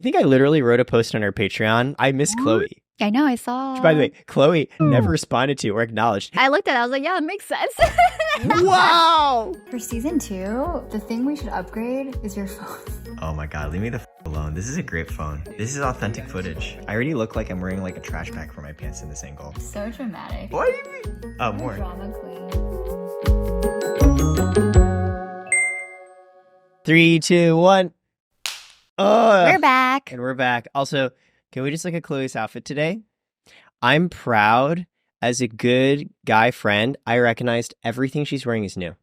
I think I literally wrote a post on our Patreon. I miss Chloe. I know, I saw. Which, by the way, Chloe never responded to or acknowledged. I looked at it, I was like, yeah, it makes sense. Wow! For season 2, the thing we should upgrade is your phone. Oh my god, leave me the alone. This is a great phone. This is authentic footage. I already look like I'm wearing like a trash bag for my pants in this angle. So dramatic. What do you mean? Oh, more. Drama queen. 3, 2, 1. Oh, We're back. and we're back. Also, can we just look at Chloe's outfit today? I'm proud. As a good guy friend, I recognized everything she's wearing is new.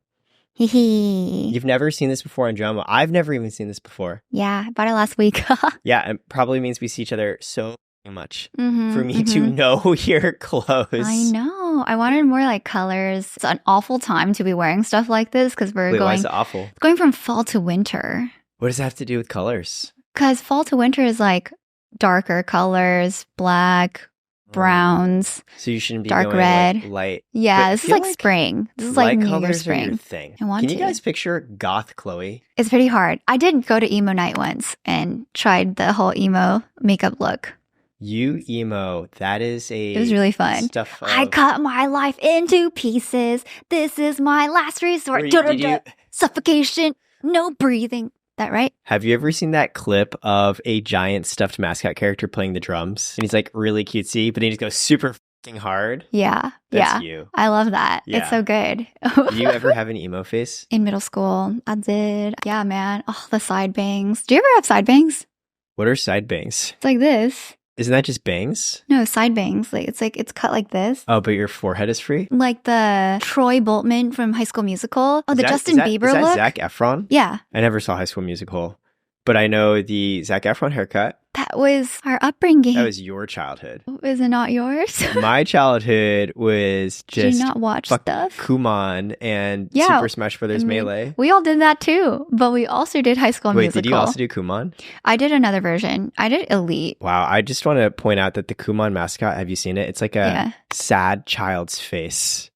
Hee hee. You've never seen this before on JOMO. I've never even seen this before. Yeah, I bought it last week. Yeah, it probably means we see each other so much Mhm, for me to mhm. know your clothes. I know. I wanted more like colors. It's an awful time to be wearing stuff like this because we're Wait, why going is it awful? going from fall to winter. What does that have to do with colors? Because fall to winter is like darker colors, black, browns. So you shouldn't be Dark going red. like light. Yeah, But this is feel like spring. This is like light New Year's colors are your spring. thing. I want Can to. you guys picture goth Chloe? It's pretty hard. I did go to emo night once and tried the whole emo makeup look. You emo. That is a. It was really fun. Stuff. I cut my life into pieces. This is my last resort. Did you, Suffocation, no breathing. That right? have you ever seen that clip of a giant stuffed mascot character playing the drums? And he's like really cutesy, but then he just goes super fucking hard. Yeah. That's yeah. you. I love that. Yeah. It's so good. Do you ever have an emo face? In middle school, I did. Yeah, man. Oh, the side bangs. Do you ever have side bangs? What are side bangs? It's like this. Isn't that just bangs? No, side bangs. Like it's cut like this. Oh, but your forehead is free? Like the Troy Boltman from High School Musical. Oh, Is the that- Justin Bieber is that look. Zac Efron? Yeah, I never saw High School Musical, but I know the Zac Efron haircut. that was our upbringing. That was your childhood. Was it not yours? My childhood was Did just you not watch fuck stuff? Kumon and Yeah, Super Smash Brothers I mean, Melee. We all did that too, but we also did High School Wait, Musical. did you also do Kumon? I did another version. I did Elite. Wow, I just want to point out that the Kumon mascot, have you seen it? It's like a Yeah. sad child's face.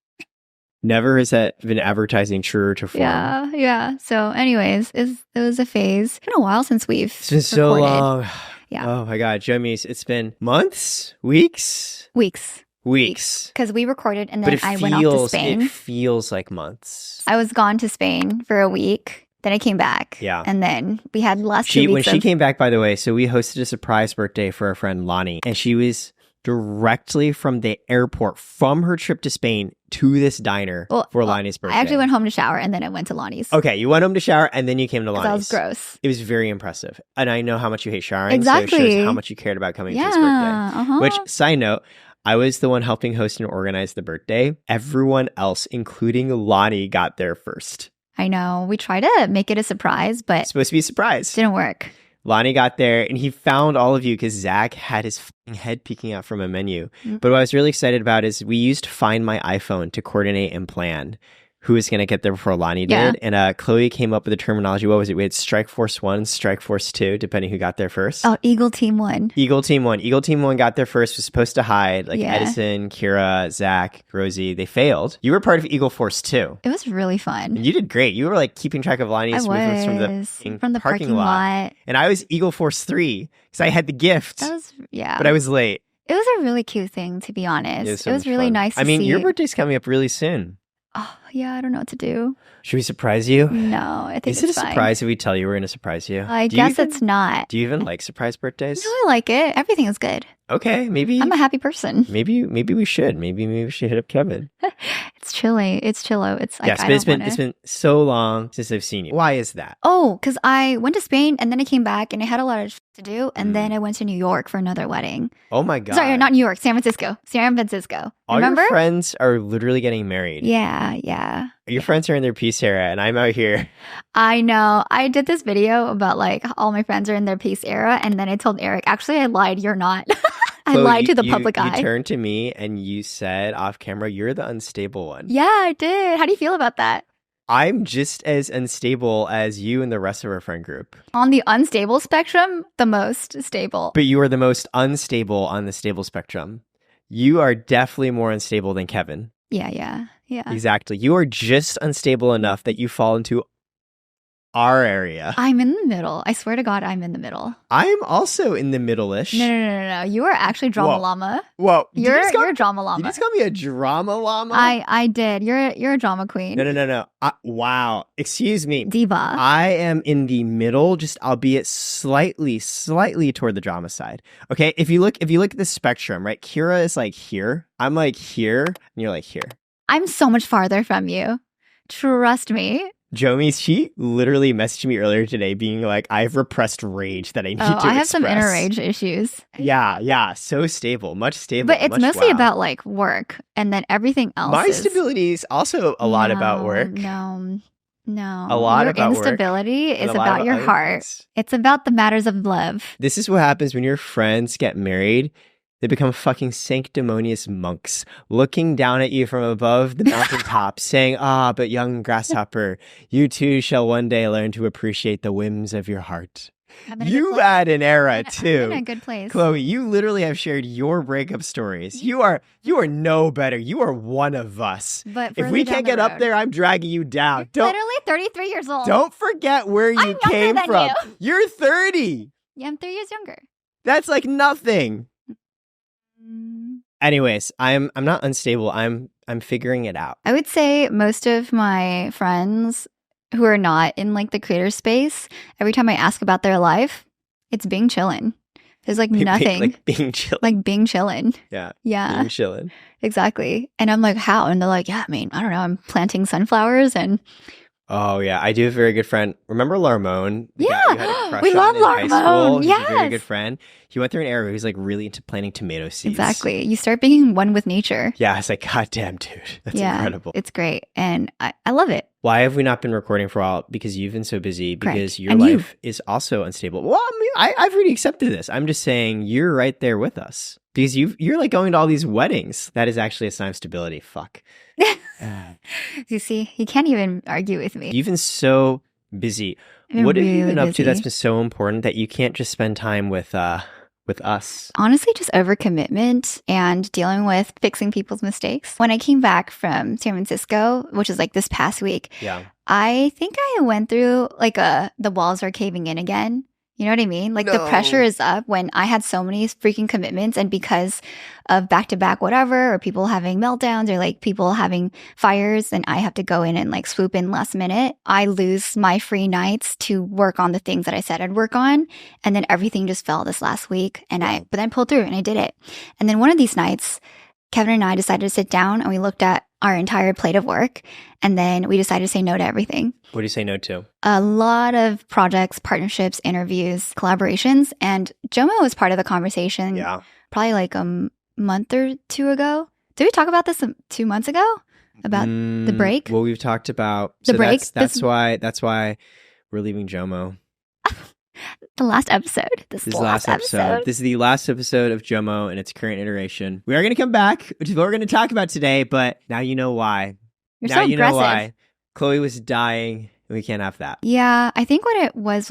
Never has that been advertising truer to form. Yeah, yeah. So, anyways, it was a phase. It's been a while since we've It's been so recorded. long. Yeah. Oh my God, Jomies, it's been months? Weeks? Weeks. Weeks. Because we recorded and But then I went off to Spain. it feels like months. I was gone to Spain for a week. Then I came back. Yeah. And then we had the last 2 weeks. When she came back, by the way, so we hosted a surprise birthday for our friend Lonnie, and she was directly from the airport from her trip to Spain to this diner for Lonnie's birthday. I actually went home to shower and then I went to Lonnie's. Okay, you went home to shower and then you came to Lonnie's. That was gross. It was very impressive. And I know how much you hate showering, Exactly. so it shows how much you cared about coming to his birthday. Uh-huh. Which, side note, I was the one helping host and organize the birthday. Everyone else, including Lonnie, got there first. I know. We tried to make it a surprise, but It's supposed to be a surprise. didn't work. Lonnie got there and he found all of you because Zach had his fucking head peeking out from a menu. But what I was really excited about is we used Find My iPhone to coordinate and plan who was going to get there before Lonnie Yeah. did. And Chloe came up with the terminology. What was it? We had Strike Force 1, Strike Force 2, depending who got there first. Oh, Eagle Team 1. Eagle Team 1. Eagle Team 1 got there first, was supposed to hide. Like Yeah. Edison, Kira, Zach, Rosie. They failed. You were part of Eagle Force 2. It was really fun. And you did great. You were like keeping track of Lonnie's movements From the parking lot. And I was Eagle Force 3 because I had the gift, That was, yeah. but I was late. It was a really cute thing, to be honest. So It was much really fun. nice to I mean, see. your birthday's coming up really soon. Oh, yeah, I don't know what to do. Should we surprise you? No, I think Is it it's a fine. surprise if we tell you we're going to surprise you? I Do you guess even- it's not. Do you even like surprise birthdays? No, I like it. Everything is good. Okay, maybe. I'm a happy person. Maybe we should. Maybe we should hit up Kevin. It's chilly. It's chillo. It's like, Yes, I but don't it's wanna... been so long since I've seen you. Why is that? Oh, because I went to Spain and then I came back and I had a lot of to do. And Mm. then I went to New York for another wedding. Oh my God. Sorry, not New York, San Francisco. San Francisco. All Remember? your friends are literally getting married. Yeah, yeah. Your friends are in their peace era and I'm out here. I know. I did this video about like all my friends are in their peace era. And then I told Eric, actually, I lied. You're not. I Chloe, lied to the public eye. You turned to me and you said off camera, you're the unstable one. Yeah, I did. How do you feel about that? I'm just as unstable as you and the rest of our friend group. On the unstable spectrum, the most stable. But you are the most unstable on the stable spectrum. You are definitely more unstable than Kevin. Yeah. Exactly. You are just unstable enough that you fall into our area. I'm in the middle. I swear to God, I'm in the middle. I'm also in the middle-ish. No. You are actually drama Whoa. llama. Whoa. You're a drama llama. You just call me a drama llama? I did. You're a drama queen. No. Wow. Excuse me. Diva. I am in the middle, just albeit slightly toward the drama side. Okay, if you look at the spectrum, right? Kira is like here. I'm like here, and you're like here. I'm so much farther from you. Trust me. Jomi, she literally messaged me earlier today being like, I have repressed rage that I need to express. I have some inner rage issues. Yeah. So stable. Much stable. But it's mostly about like work, and then everything else. My stability is also a lot about work. No. A lot your about instability work. is about your heart. It's about the matters of love. This is what happens when your friends get married. They become fucking sanctimonious monks, looking down at you from above the mountaintop, saying, but young grasshopper, you too shall one day learn to appreciate the whims of your heart. You've had an era too. I'm in a good place. Chloe, you literally have shared your breakup stories. You are no better. You are one of us. But if we can't get up there, I'm dragging you down. You're literally 33 years old. Don't forget where you came from. You're 30. Yeah, I'm 3 years younger. That's like nothing. Anyways, I'm not unstable. I'm figuring it out. I would say most of my friends who are not in like the creator space, every time I ask about their life, it's being chillin'. There's like nothing. Like being chillin'. Like being chillin'. Yeah. Yeah. Being chillin'. Exactly. And I'm like, how? And they're like, yeah, I mean, I don't know. I'm planting sunflowers and... Oh, yeah. I do have a very good friend. Remember Larmone? Yeah. We love Larmone. Yes. He's a very good friend. He went through an era where he was like really into planting tomato seeds. Exactly. You start being one with nature. Yeah. It's like, goddamn, dude. That's incredible. It's great. And I love it. Why have we not been recording for a while? Because you've been so busy. Because Correct. Your life is also unstable. Well, I mean, I've already accepted this. I'm just saying you're right there with us. Because you're like going to all these weddings. That is actually a sign of stability. Fuck. You see, you can't even argue with me. You've been so busy. What have you been up to that's been so important that you can't just spend time with us? Honestly, just overcommitment and dealing with fixing people's mistakes. When I came back from San Francisco, which is like this past week, I think I went through like the walls are caving in again. You know what I mean? Like the pressure is up when I had so many freaking commitments, and because of back-to-back whatever, or people having meltdowns, or like people having fires, and I have to go in and like swoop in last minute, I lose my free nights to work on the things that I said I'd work on. And then everything just fell this last week. And but then I pulled through and I did it. And then one of these nights, Kevin and I decided to sit down and we looked at our entire plate of work. And then we decided to say no to everything. What do you say no to? A lot of projects, partnerships, interviews, collaborations. And JOMO was part of the conversation. Yeah. Probably like a month or two ago. Did we talk about this 2 months ago? About the break? Well, we've talked about the break. That's why we're leaving JOMO. The last episode. This is the last episode. This is the last episode of JOMO in its current iteration. We are going to come back, which is what we're going to talk about today, but now you know why. You're so aggressive. Know why. Chloe was dying, and we can't have that. Yeah, I think what it was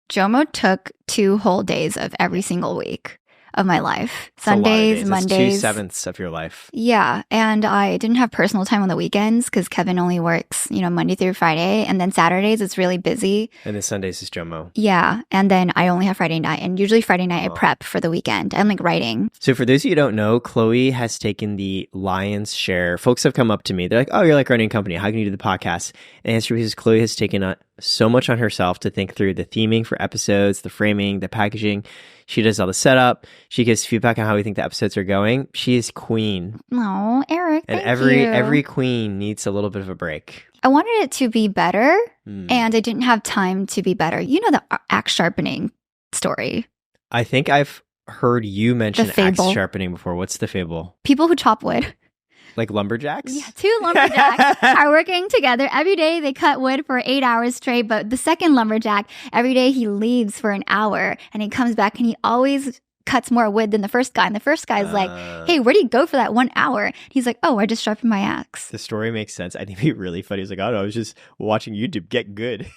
JOMO took 2 whole days of every single week of my life. Sundays, Mondays. That's 2/7 of your life. Yeah, and I didn't have personal time on the weekends because Kevin only works, Monday through Friday. And then Saturdays, it's really busy. And then Sundays is JOMO. Yeah, and then I only have Friday night. And usually Friday night, I prep for the weekend. I'm like writing. So for those of you who don't know, Chloe has taken the lion's share. Folks have come up to me. They're like, oh, you're like running a company. How can you do the podcast? And the answer is Chloe has taken so much on herself to think through the theming for episodes, the framing, the packaging. She does all the setup. She gives feedback on how we think the episodes are going. She is queen. Oh, Eric, and thank you. every queen needs a little bit of a break. I wanted it to be better, and I didn't have time to be better. You know the axe sharpening story. I think I've heard you mention axe sharpening before. What's the fable? People who chop wood. Like lumberjacks? Yeah, 2 lumberjacks are working together. Every day they cut wood for 8 hours straight, but the second lumberjack, every day he leaves for an hour and he comes back and he always cuts more wood than the first guy. And the first guy's like, hey, where do you go for that 1 hour? He's like, oh, I just sharpened my axe. The story makes sense. I think it'd be really funny. He's like, oh, no, I was just watching YouTube. Get good.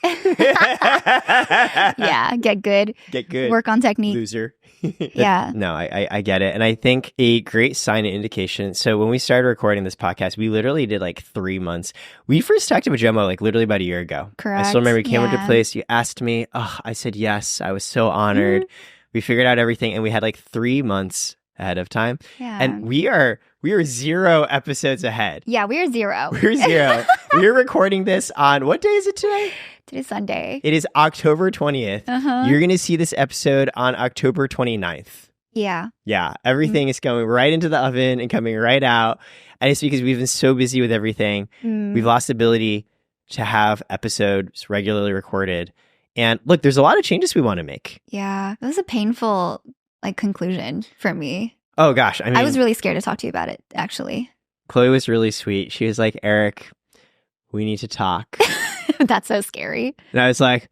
Yeah, get good. Get good. Work on technique. Loser. Yeah. No, I get it. And I think a great sign and indication. So when we started recording this podcast, we literally did like 3 months. We first talked about JOMO like literally about a year ago. Correct. I still remember we came into place. You asked me. Oh, I said yes. I was so honored. We figured out everything, and we had like 3 months ahead of time. Yeah. And we are 0 episodes ahead. Yeah, we're 0. We're 0. We're recording this on, what day is it today? Today's Sunday. It is October 20th. You're going to see this episode on October 29th. Yeah. Yeah. Everything is going right into the oven and coming right out. And it's because we've been so busy with everything. We've lost the ability to have episodes regularly recorded. And look, there's a lot of changes we want to make. Yeah. That was a painful conclusion for me. Oh, gosh. I mean, I was really scared to talk to you about it, actually. Chloe was really sweet. She was like, Eric, we need to talk. That's so scary. And I was like,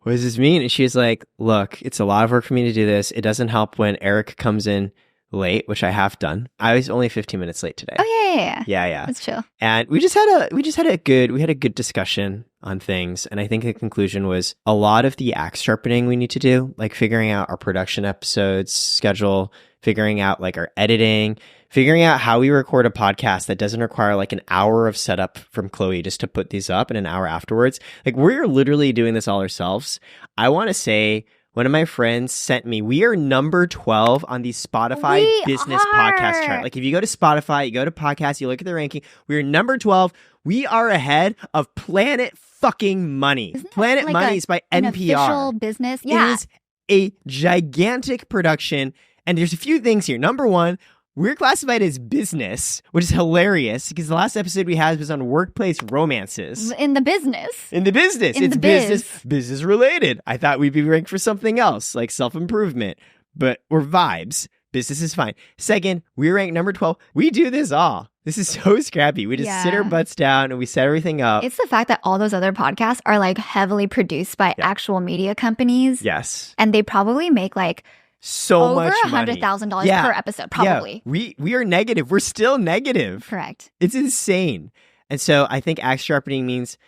what does this mean? And she was like, look, it's a lot of work for me to do this. It doesn't help when Eric comes in late, which I have done. I was only 15 minutes late today. Oh, yeah. Yeah. That's chill. And we had a good discussion on things. And I think the conclusion was a lot of the axe sharpening we need to do, like figuring out our production episodes schedule, figuring out like our editing, figuring out how we record a podcast that doesn't require like an hour of setup from Chloe just to put these up and an hour afterwards. Like we're literally doing this all ourselves. I want to say one of my friends sent me, we are number 12 on the Spotify business podcast chart. Like if you go to Spotify, you go to podcasts, you look at the ranking, we are number 12. We are ahead of Planet fucking Money. Planet Money is by NPR. An official business. Yeah. It is a gigantic production. And there's a few things here. Number one, we're classified as business, which is hilarious because the last episode we had was on workplace romances. In the business. It's business related. I thought we'd be ranked for something else, like self-improvement, but we're vibes. Business is fine. Second, we're ranked number 12. We do this all. This is so scrappy. We just sit our butts down and we set everything up. It's the fact that all those other podcasts are like heavily produced by actual media companies. Yes. And they probably make like so much money. Over $100,000 per episode, probably. Yeah. We are negative. We're still negative. Correct. It's insane. And so I think axe sharpening means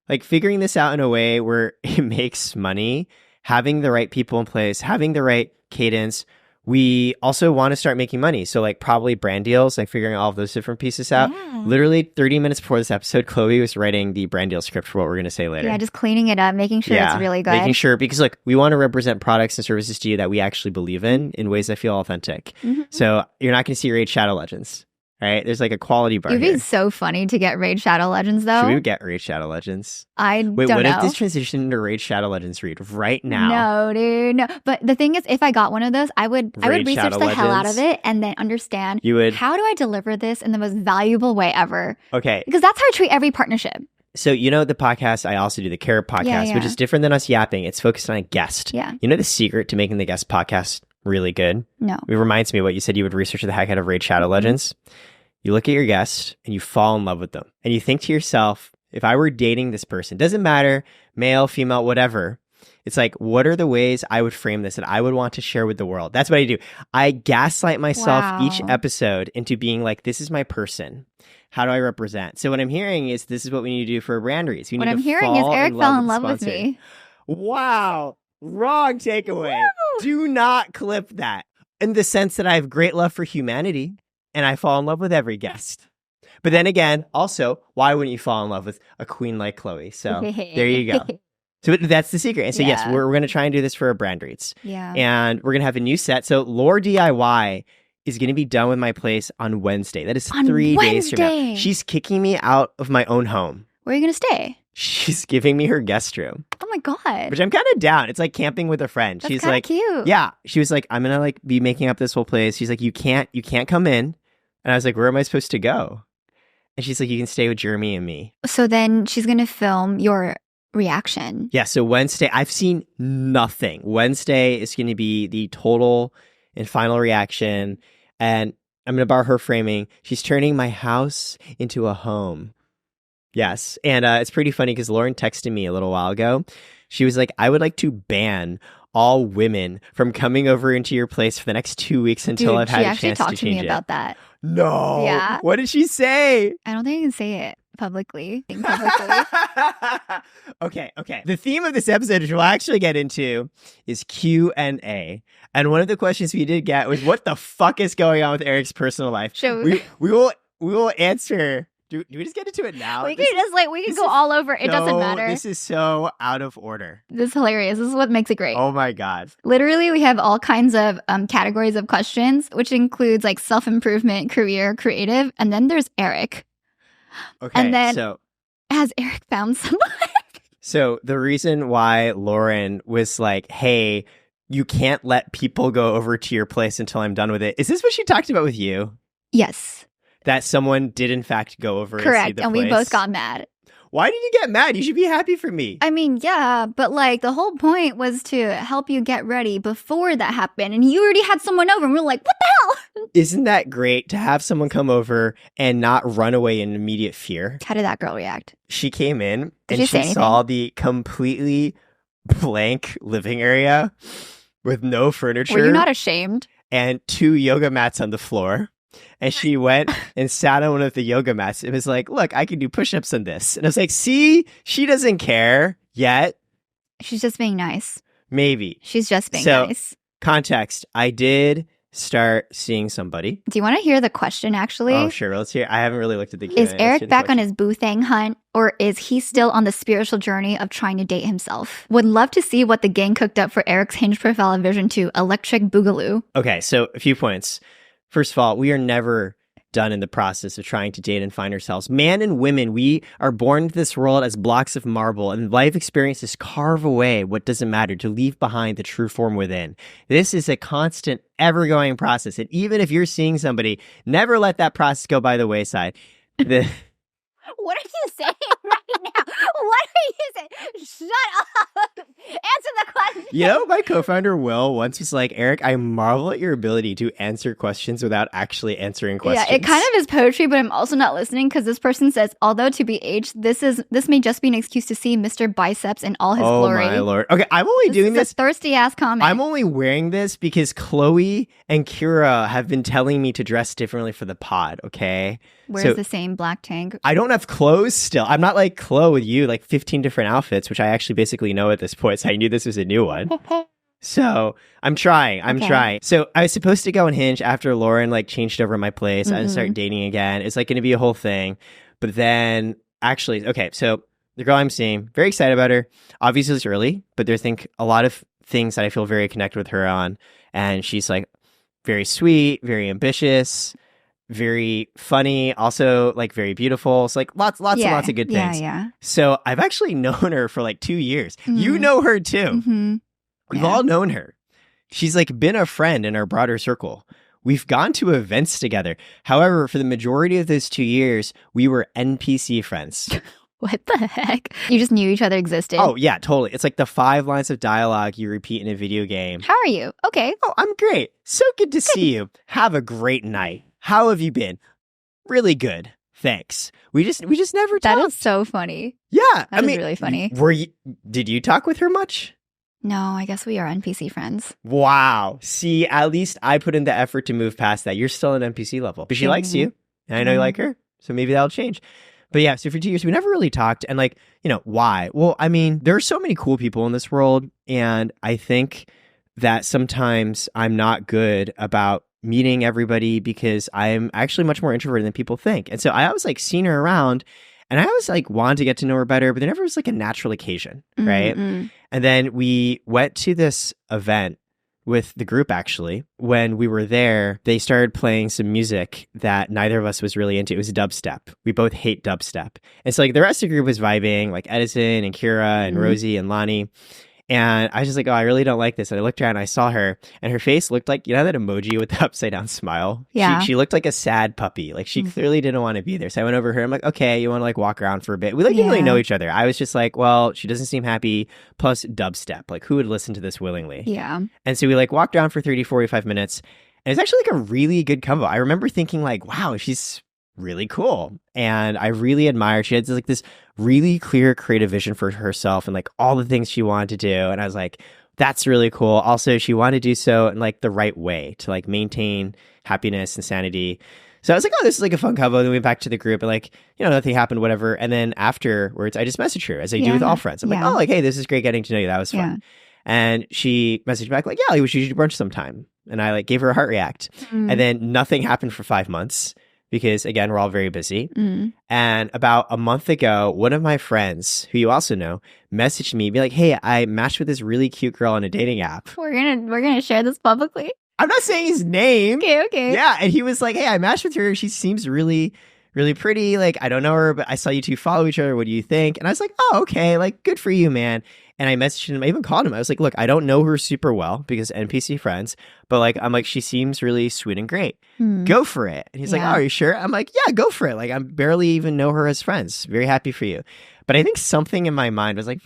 like figuring this out in a way where it makes money, having the right people in place, having the right cadence. We also want to start making money. So like probably brand deals, like figuring all of those different pieces out. Yeah. Literally 30 minutes before this episode, Chloe was writing the brand deal script for what we're going to say later. Yeah, just cleaning it up, making sure it's really good. Making sure, because look, we want to represent products and services to you that we actually believe in ways that feel authentic. So you're not going to see Raid Shadow Legends. Right? There's like a quality bar. It'd be so funny to get Raid Shadow Legends, though. Should we get Raid Shadow Legends? Wait, what if this transitioned into Raid Shadow Legends read right now? No, dude. No. But the thing is, if I got one of those, I would research the hell out of it and then understand how do I deliver this in the most valuable way ever? Okay. Because that's how I treat every partnership. So, you know, the podcast, I also do the Karat podcast, which is different than us yapping. It's focused on a guest. Yeah. You know the secret to making the guest podcast really good? No. It reminds me of what you said you would research the heck out of Raid Shadow Legends. You look at your guest and you fall in love with them. And you think to yourself, if I were dating this person, doesn't matter, male, female, whatever. It's like, what are the ways I would frame this that I would want to share with the world? That's what I do. I gaslight myself each episode into being like, this is my person. How do I represent? So what I'm hearing is this is what we need to do for brand reads. What I'm hearing is Eric fell in love with me. Wow. Wrong takeaway. Woo! Do not clip that. In the sense that I have great love for humanity. And I fall in love with every guest. But then again, also, why wouldn't you fall in love with a queen like Chloe? So there you go. So that's the secret. And so yes, we're going to try and do this for our brand reads. Yeah. And we're going to have a new set. So lauDIY is going to be done with my place on Wednesday. That is 3 days from now. She's kicking me out of my own home. Where are you going to stay? She's giving me her guest room. Oh my God. Which I'm kind of down. It's like camping with a friend. That's She's like, cute. Yeah. She was like, I'm going to like be making up this whole place. She's like, you can't come in. And I was like, where am I supposed to go? And she's like, you can stay with Jeremy and me. So then she's going to film your reaction. Yeah. So Wednesday, I've seen nothing. Wednesday is going to be the total and final reaction. And I'm going to borrow her framing. She's turning my house into a home. Yes. And it's pretty funny because Lauren texted me a little while ago. She was like, I would like to ban all women from coming over into your place for the next 2 weeks until I've had a chance to change it. She actually talked to me about that. No. Yeah. What did she say? I don't think I can say it publicly. Okay. The theme of this episode, which we'll actually get into, is Q&A. And one of the questions we did get was, what the fuck is going on with Eric's personal life? We will answer. Do we just get into it now? We can go all over. It doesn't matter. This is so out of order. This is hilarious. This is what makes it great. Oh my God. Literally, we have all kinds of categories of questions, which includes like self-improvement, career, creative. And then there's Eric. Okay. And then has Eric found someone? So the reason why Lauren was like, hey, you can't let people go over to your place until I'm done with it. Is this what she talked about with you? Yes. That someone did in fact go over Correct. and see the and place? We both got mad. Why did you get mad? You should be happy for me. I mean, yeah, but like the whole point was to help you get ready before that happened. And you already had someone over and we were like, what the hell? Isn't that great to have someone come over and not run away in immediate fear? How did that girl react? She came in Did and she she saw the completely blank living area with no furniture. Were you not ashamed? And 2 yoga mats on the floor. And she went and sat on one of the yoga mats. It was like, look, I can do push-ups on this. And I was like, see, she doesn't care yet. She's just being nice. Maybe. She's just being nice. Context. I did start seeing somebody. Do you want to hear the question, actually? Oh, sure. Let's hear. I haven't really looked at the Q&A. Is Eric back on his boo thang hunt, or is he still on the spiritual journey of trying to date himself? Would love to see what the gang cooked up for Eric's Hinge profile version 2, Electric Boogaloo. Okay, so a few points. First of all, we are never done in the process of trying to date and find ourselves. Man and women, we are born into this world as blocks of marble, and life experiences carve away what doesn't matter to leave behind the true form within. This is a constant, ever-going process, and even if you're seeing somebody, never let that process go by the wayside. What are you saying right now? What are you saying? Shut up! Answer the question. You know, my co-founder Will once was like, Eric, I marvel at your ability to answer questions without actually answering questions. Yeah, it kind of is poetry, but I'm also not listening because this person says, although to be aged, this may just be an excuse to see Mr. Biceps in all his glory. Oh my Lord. Okay, I'm only doing this. This is a thirsty-ass comment. I'm only wearing this because Chloe and Kira have been telling me to dress differently for the pod, okay? Wears the same black tank. I don't have clothes still. I'm not like Chloe with you, like 15 different outfits, which I actually basically know at this point, so I knew this was a new one. So I'm trying. So I was supposed to go on Hinge after Lauren like changed over my place. I started dating again. It's like going to be a whole thing. But then actually, okay, so the girl I'm seeing, very excited about her. Obviously it's early, but there's a lot of things that I feel very connected with her on. And she's like very sweet, very ambitious, very funny, also like very beautiful. So like lots and lots of good things. Yeah. So I've actually known her for like 2 years. You know her too. We've all known her. She's like been a friend in our broader circle. We've gone to events together. However, for the majority of those 2 years, we were NPC friends. What the heck? You just knew each other existed? Oh, yeah, totally. It's like the 5 lines of dialogue you repeat in a video game. How are you? Okay. Oh, I'm great. So good to see you. Have a great night. How have you been? Really good. Thanks. We just never talked. That is so funny. Yeah. That is really funny. Did you talk with her much? No, I guess we are NPC friends. Wow. See, at least I put in the effort to move past that. You're still an NPC level. But she likes you. And I know you like her. So maybe that'll change. But yeah, so for 2 years, we never really talked. And like, why? Well, I mean, there are so many cool people in this world. And I think that sometimes I'm not good about meeting everybody because I'm actually much more introverted than people think. And so I always like seen her around. And I always like wanted to get to know her better, but there never was like a natural occasion, right? And then we went to this event with the group actually. When we were there, they started playing some music that neither of us was really into. It was dubstep. We both hate dubstep. And so like the rest of the group was vibing, like Edison and Kira and Rosie and Lonnie. And I was just like, oh, I really don't like this. And I looked around and I saw her and her face looked like, that emoji with the upside down smile? Yeah. She looked like a sad puppy. Like she clearly didn't want to be there. So I went over her. I'm like, okay, you want to like walk around for a bit? We like didn't really know each other. I was just like, well, she doesn't seem happy. Plus dubstep. Like who would listen to this willingly? Yeah. And so we like walked around for 30, 45 minutes. And it's actually like a really good convo. I remember thinking like, wow, she's really cool. And I really admired. She had this really clear creative vision for herself and like all the things she wanted to do. And I was like, That's really cool. Also, she wanted to do so in like the right way to like maintain happiness and sanity. So I was like, oh, this is like a fun combo. Then we went back to the group and like, nothing happened, whatever. And then afterwards, I just messaged her as I do with all friends. I'm like, oh, like, hey, this is great getting to know you. That was fun. Yeah. And she messaged back like, yeah, we should do brunch sometime. And I like gave her a heart react. And then nothing happened for 5 months because again, we're all very busy. And about a month ago, one of my friends, who you also know, messaged me, be like, hey, I matched with this really cute girl on a dating app. We're gonna share this publicly. I'm not saying his name. Okay. Yeah, and he was like, hey, I matched with her. She seems really, really pretty. Like, I don't know her, but I saw you two follow each other. What do you think? And I was like, oh, okay. Like, good for you, man. And I messaged him. I even called him. I was like, look, I don't know her super well because NPC friends, but like, I'm like, she seems really sweet and great. Go for it. And he's like, oh, are you sure? I'm like, yeah, go for it. Like, I barely even know her as friends. Very happy for you. But I think something in my mind was like,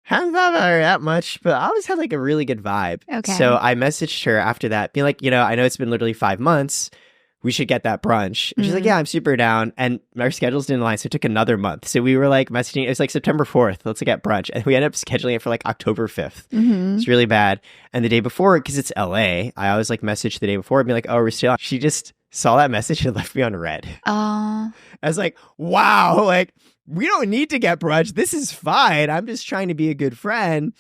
haven't thought about her that much, but I always had like a really good vibe. Okay. So I messaged her after that, being like, I know it's been literally 5 months. We should get that brunch. And she's like, yeah, I'm super down. And our schedules didn't align, so it took another month. So we were like messaging, it was like September 4th, let's get brunch. And we ended up scheduling it for like October 5th. It's really bad. And the day before, because it's LA, I always like message the day before and be like, oh, we're still on. She just saw that message and left me on red. I was like, wow, like, we don't need to get brunch. This is fine. I'm just trying to be a good friend.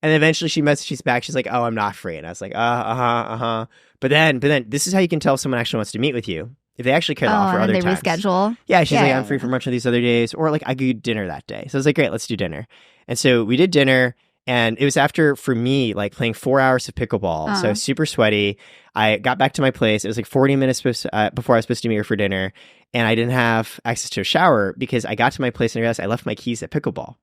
And eventually she messages back. She's like, oh, I'm not free. And I was like, But then this is how you can tell if someone actually wants to meet with you. If they actually care to offer other times. They reschedule. Yeah, she's like, I'm free for brunch on these other days. Or like, I could do dinner that day. So I was like, great, let's do dinner. And so we did dinner. And it was after, for me, like playing 4 hours of pickleball. So I was super sweaty. I got back to my place. It was like 40 minutes before I was supposed to meet her for dinner. And I didn't have access to a shower because I got to my place and I realized I left my keys at pickleball.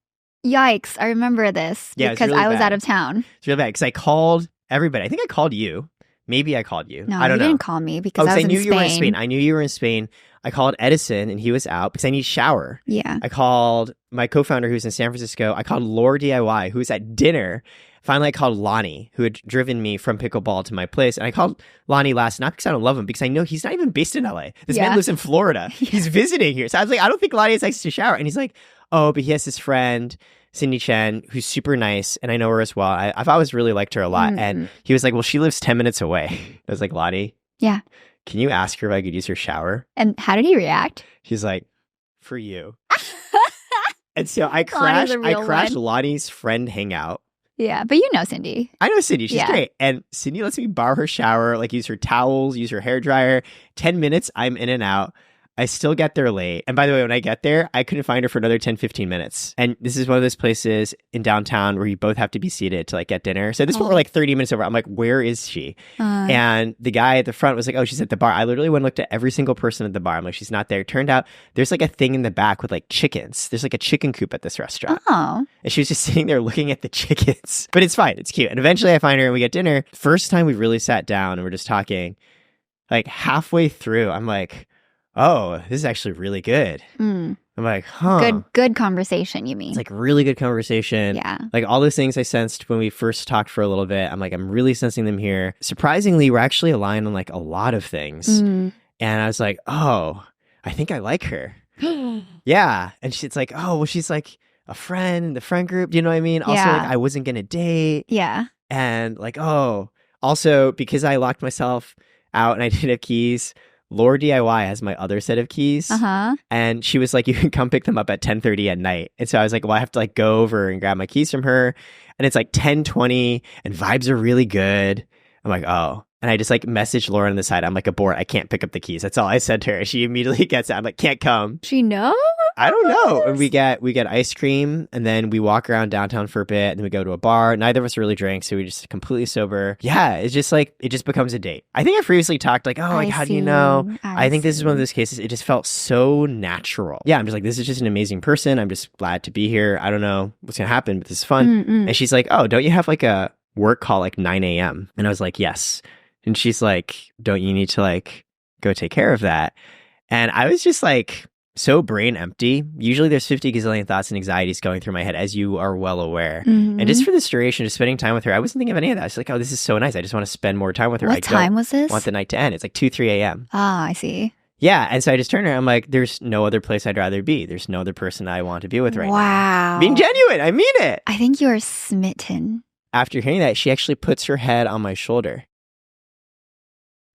Yikes. I remember this because I was out of town. It's really bad because I called everybody. I think I called you. Maybe I called you. No, I don't know. You didn't call me because I was I knew in you were in Spain. Spain. I knew you were in Spain. I called Edison and he was out because I need a shower. Yeah. I called my co-founder who's in San Francisco. I called lauDIY who was at dinner. Finally, I called Lonnie, who had driven me from pickleball to my place. And I called Lonnie last, not because I don't love him, because I know he's not even based in LA. This man lives in Florida. He's visiting here. So I was like, I don't think Lonnie has access to shower. And he's like, oh, but he has his friend, Cindy Chen, who's super nice. And I know her as well. I've always really liked her a lot. And he was like, well, she lives 10 minutes away. I was like, Lonnie, can you ask her if I could use her shower? And how did he react? She's like, for you. And so I crashed Lonnie's friend hangout. Yeah, but you know Cindy. I know Cindy. She's great. And Cindy lets me borrow her shower, like use her towels, use her hairdryer. 10 minutes, I'm in and out. I still get there late. And by the way, when I get there, I couldn't find her for another 10, 15 minutes. And this is one of those places in downtown where you both have to be seated to like get dinner. So this one we're like 30 minutes over. I'm like, where is she? And the guy at the front was like, oh, she's at the bar. I literally went and looked at every single person at the bar. I'm like, she's not there. Turned out there's like a thing in the back with like chickens. There's like a chicken coop at this restaurant. And she was just sitting there looking at the chickens. But it's fine. It's cute. And eventually I find her and we get dinner. First time we really sat down and we're just talking. Like halfway through, I'm like, oh, this is actually really good. I'm like, Good conversation, you mean? It's like really good conversation. Yeah. Like all those things I sensed when we first talked for a little bit, I'm like, I'm really sensing them here. Surprisingly, we're actually aligned on like a lot of things. And I was like, oh, I think I like her. Yeah. And it's like, oh, well, she's like a friend in the friend group. Do you know what I mean? Also, like, I wasn't going to date. Yeah. And like, oh, also because I locked myself out and I didn't have keys, lauDIY has my other set of keys. And she was like, you can come pick them up at 10:30 at night. And so I was like, well, I have to like go over and grab my keys from her. And it's like 10:20 and vibes are really good. I'm like, oh. And I just like messaged Lauren on the side. I'm like, abort. I can't pick up the keys. That's all I said to her. She immediately gets out. I'm like, can't come. She knows? I don't know. And we get ice cream and then we walk around downtown for a bit and then we go to a bar. Neither of us really drank, so we just completely sober. Yeah, it's just like, it just becomes a date. I think I previously talked like, oh, like, how do you know? I think this is one of those cases. It just felt so natural. Yeah, I'm just like, this is just an amazing person. I'm just glad to be here. I don't know what's going to happen, but this is fun. And she's like, oh, don't you have like a work call like 9 a.m.? And I was like, yes. And she's like, don't you need to like go take care of that? And I was just like, so brain empty. Usually there's 50 gazillion thoughts and anxieties going through my head, as you are well aware. And just for this duration, just spending time with her, I wasn't thinking of any of that. I was like, oh, this is so nice. I just want to spend more time with her. What time was this? I want the night to end. It's like 2, 3 a.m. Ah, I see. Yeah. And so I just turned her. I'm like, there's no other place I'd rather be. There's no other person I want to be with right now. Wow. Being genuine. I mean it. I think you are smitten. after hearing that, she actually puts her head on my shoulder.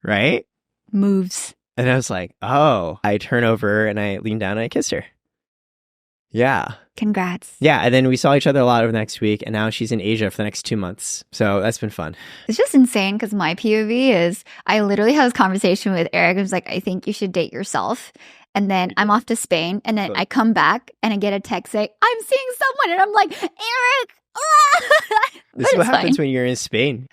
Right? Moves. And I was like, oh. I turn over and I lean down and I kiss her. Yeah. Congrats. Yeah. And then we saw each other a lot over the next week. And now she's in Asia for the next 2 months. So that's been fun. It's just insane because my POV is I literally had this conversation with Eric. I was like, I think you should date yourself. And then I'm off to Spain. And then I come back and I get a text saying, I'm seeing someone. And I'm like, Eric. This is what happens when you're in Spain.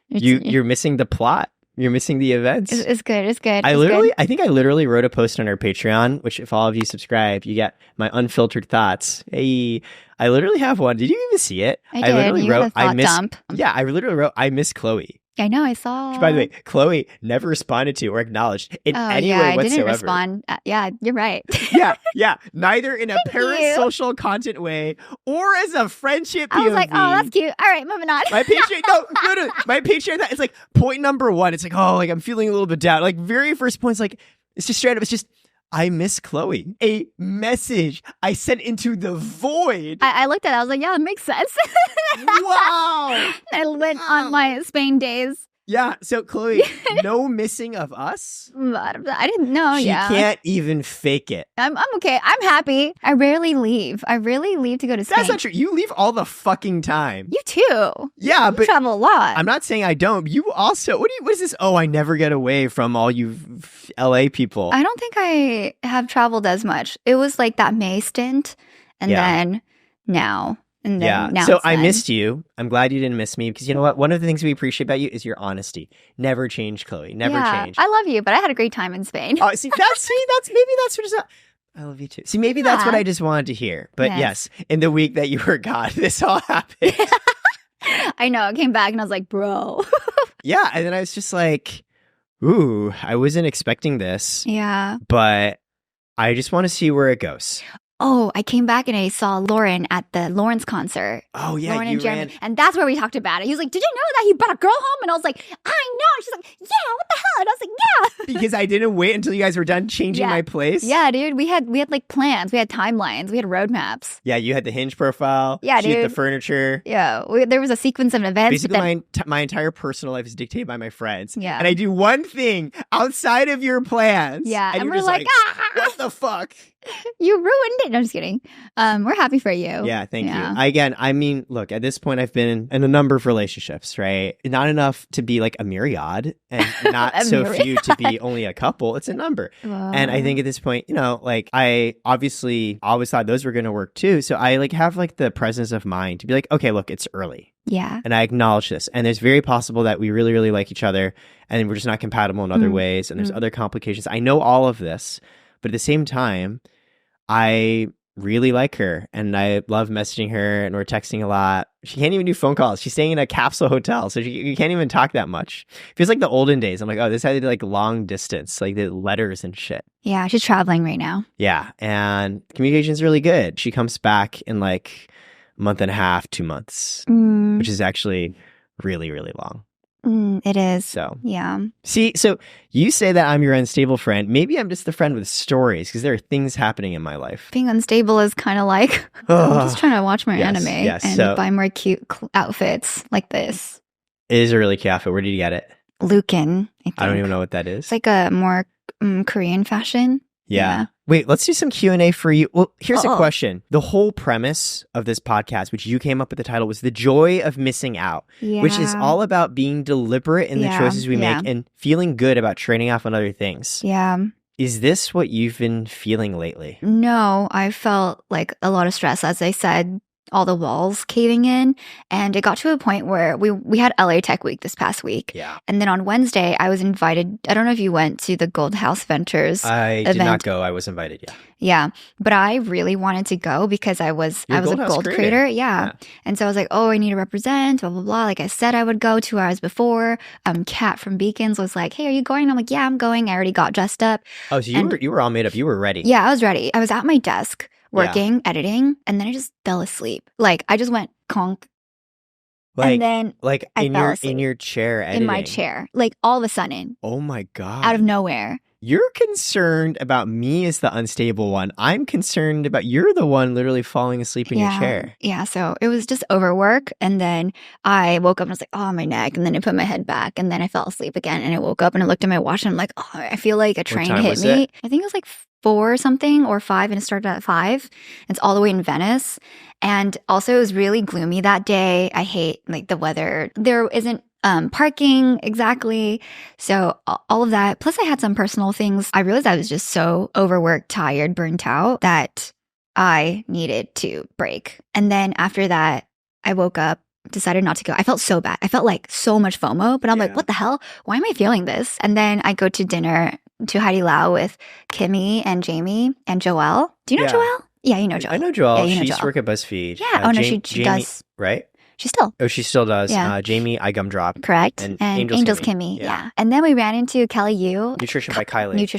You're missing the plot. You're missing the events. It's good. It's good. I think I literally wrote a post on our Patreon, which if all of you subscribe, you get my unfiltered thoughts. Hey, I literally have one. Did you even see it? I did. Literally you wrote, I miss dump. Yeah, I literally wrote, I miss Chloe. I know, I saw. Which, by the way, Chloe never responded to or acknowledged in any way whatsoever. I didn't respond. Yeah, you're right. yeah. Neither in a parasocial content way or as a friendship POV. I was like, oh, that's cute. All right, moving on. My Patreon, no. My Patreon, it's like point number 1. It's like, oh, like I'm feeling a little bit down. Like very first point is like, it's just straight up. It's just, I miss Chloe. A message I sent into the void. I looked at it. I was like, yeah, it makes sense. Wow. I went on my Spain days. Yeah. So, Chloe, no missing of us? I didn't know. She can't even fake it. I'm okay. I'm happy. I rarely leave. I rarely leave to go to Spain. That's not true. You leave all the fucking time. You too. Yeah, but you travel a lot. I'm not saying I don't. You also. What is this? Oh, I never get away from all you LA people. I don't think I have traveled as much. It was like that May stint, and then now. And then now so I missed you. I'm glad you didn't miss me because you know what? One of the things we appreciate about you is your honesty. Never change, Chloe. Never change. I love you, but I had a great time in Spain. Oh, that's maybe that's what it's not. I love you too. See, maybe that's what I just wanted to hear. But yes, in the week that you were gone, this all happened. I know. I came back and I was like, bro. Yeah, and then I was just like, ooh, I wasn't expecting this. Yeah. But I just want to see where it goes. Oh, I came back and I saw Lauren at the Lawrence concert. Oh, yeah, Lauren and Jeremy. And that's where we talked about it. He was like, did you know that he brought a girl home? And I was like, I know. And she's like, yeah, what the hell? And I was like, yeah. Because I didn't wait until you guys were done changing my place. Yeah, dude. We had like plans. We had timelines. We had roadmaps. Yeah, you had the Hinge profile. Yeah, she dude. had the furniture. Yeah, there was a sequence of events. Basically, my entire personal life is dictated by my friends. Yeah. And I do one thing outside of your plans. Yeah, and we're just like what the fuck? You ruined it. No, I'm just kidding. We're happy for you. Yeah, thank you. Again, I mean, look, at this point, I've been in a number of relationships, right? Not enough to be like a myriad and not so few to be only a couple. It's a number. And I think at this point, you know, like I obviously always thought those were going to work too. So I like have like the presence of mind to be like, okay, look, it's early. Yeah. And I acknowledge this. And it's very possible that we really, really like each other and we're just not compatible in other ways. And there's other complications. I know all of this. But at the same time, I really like her and I love messaging her and we're texting a lot. She can't even do phone calls. She's staying in a capsule hotel. So you can't even talk that much. Feels like the olden days. I'm like, oh, this had to be like long distance, like the letters and shit. Yeah, she's traveling right now. Yeah. And communication is really good. She comes back in like a month and a half, 2 months, which is actually really, really long. It is. So, yeah. See, so you say that I'm your unstable friend. Maybe I'm just the friend with stories because there are things happening in my life. Being unstable is kind of like, I'm just trying to watch more anime and buy more cute outfits like this. It is a really cute outfit. Where did you get it? Lukin, I think. I don't even know what that is. It's like a more Korean fashion. Yeah. Wait, let's do some Q&A for you. Well, here's a question. The whole premise of this podcast, which you came up with the title, was The Joy of Missing Out, which is all about being deliberate in the choices we make and feeling good about trading off on other things. Yeah. Is this what you've been feeling lately? No, I felt like a lot of stress, as I said, all the walls caving in. And it got to a point where we had LA Tech Week this past week. Yeah. And then on Wednesday, I was invited. I don't know if you went to the Gold House Ventures event. Did not go. I was invited, yeah. Yeah. But I really wanted to go because I was a gold creator. Yeah. And so I was like, oh, I need to represent, blah, blah, blah. Like I said, I would go 2 hours before. Kat from Beacons was like, hey, are you going? And I'm like, yeah, I'm going. I already got dressed up. Oh, so you were all made up. You were ready. Yeah, I was ready. I was at my desk working, editing, and then I just fell asleep. Like I just went conk. And then in your chair editing. In my chair. Like all of a sudden. Oh my God. Out of nowhere. You're concerned about me as the unstable one. I'm concerned about you're the one literally falling asleep in your chair. Yeah, so it was just overwork. And then I woke up and I was like, oh, my neck. And then I put my head back and then I fell asleep again. And I woke up and I looked at my watch and I'm like, oh, I feel like a train hit me. I think it was like 4 something or 5 and it started at 5. It's all the way in Venice. And also it was really gloomy that day. I hate like the weather. There isn't parking exactly. So all of that. Plus I had some personal things. I realized I was just so overworked, tired, burnt out that I needed to break. And then after that, I woke up, decided not to go. I felt so bad. I felt like so much FOMO, but I'm like, what the hell? Why am I feeling this? And then I go to dinner to 𝙎𝙊𝘾𝙄𝙍 with Kimmy and Jamie and Joelle. Do you know Joelle? Yeah, you know Joelle. I know Joelle. Yeah, you know she used to Joelle. work at BuzzFeed. Yeah. She does. Right? She still. Oh, she still does. Yeah. Jamie, I Gumdrop. Correct. And Angels Kimmy. Yeah. And then we ran into Kelly Yu. Nutrition by Kylie.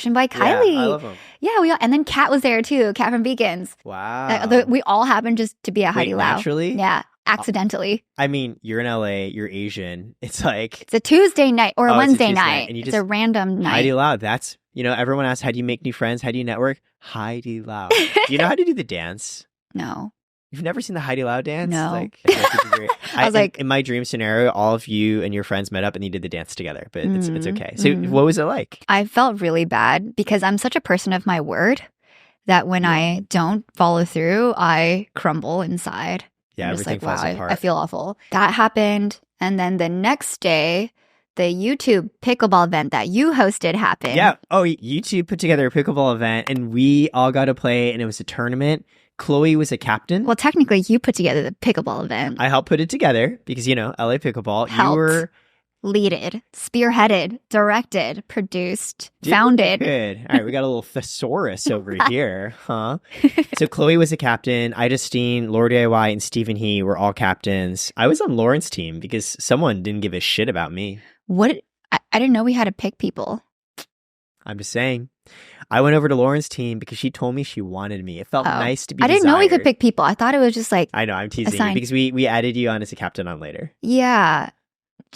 Yeah, I love them. Yeah, and then Kat was there too. Kat from Beacons. Wow. We all happened just to be at 𝙎𝙊𝘾𝙄𝙍. Naturally? Yeah. Accidentally. I mean, you're in LA, you're Asian. It's like... It's a Tuesday night or a Wednesday night. And it's a random night. 𝙎𝙊𝘾𝙄𝙍, that's... everyone asks, how do you make new friends? How do you network? 𝙎𝙊𝘾𝙄𝙍. Do you know how to do the dance? No. You've never seen the 𝙎𝙊𝘾𝙄 dance? No. I was like... In my dream scenario, all of you and your friends met up and you did the dance together. But it's okay. So what was it like? I felt really bad because I'm such a person of my word that when I don't follow through, I crumble inside. Yeah, I'm everything just like, falls apart. I feel awful. That happened. And then the next day, the YouTube pickleball event that you hosted happened. Yeah. Oh, YouTube put together a pickleball event and we all got to play and it was a tournament. Chloe was a captain. Well, technically, you put together the pickleball event. I helped put it together because, LA Pickleball. Helped. You were... Leaded, spearheaded, directed, produced, founded. Good. All right, we got a little thesaurus over here, huh? So Chloe was a captain. Idastine, lauDIY, and Stephen He were all captains. I was on Lauren's team because someone didn't give a shit about me. What? I didn't know we had to pick people. I'm just saying. I went over to Lauren's team because she told me she wanted me. It felt nice to be didn't know we could pick people. I thought it was just like... I know, I'm teasing you because we added you on as a captain on later. Yeah.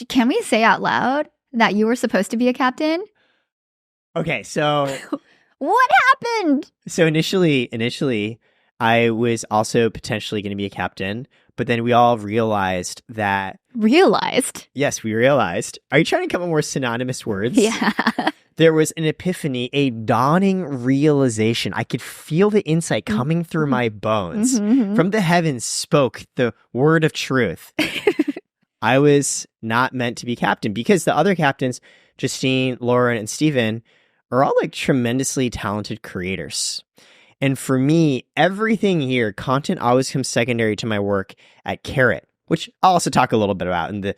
Can we say out loud that you were supposed to be a captain? Okay, so... What happened? So initially, I was also potentially going to be a captain, but then we all realized that... Realized? Yes, we realized. Are you trying to come up with more synonymous words? Yeah. There was an epiphany, a dawning realization. I could feel the insight coming through my bones. From the heavens spoke the word of truth. I was not meant to be captain because the other captains, Justine, Lauren, and Steven, are all like tremendously talented creators. And for me, everything here, content always comes secondary to my work at Karat, which I'll also talk a little bit about in the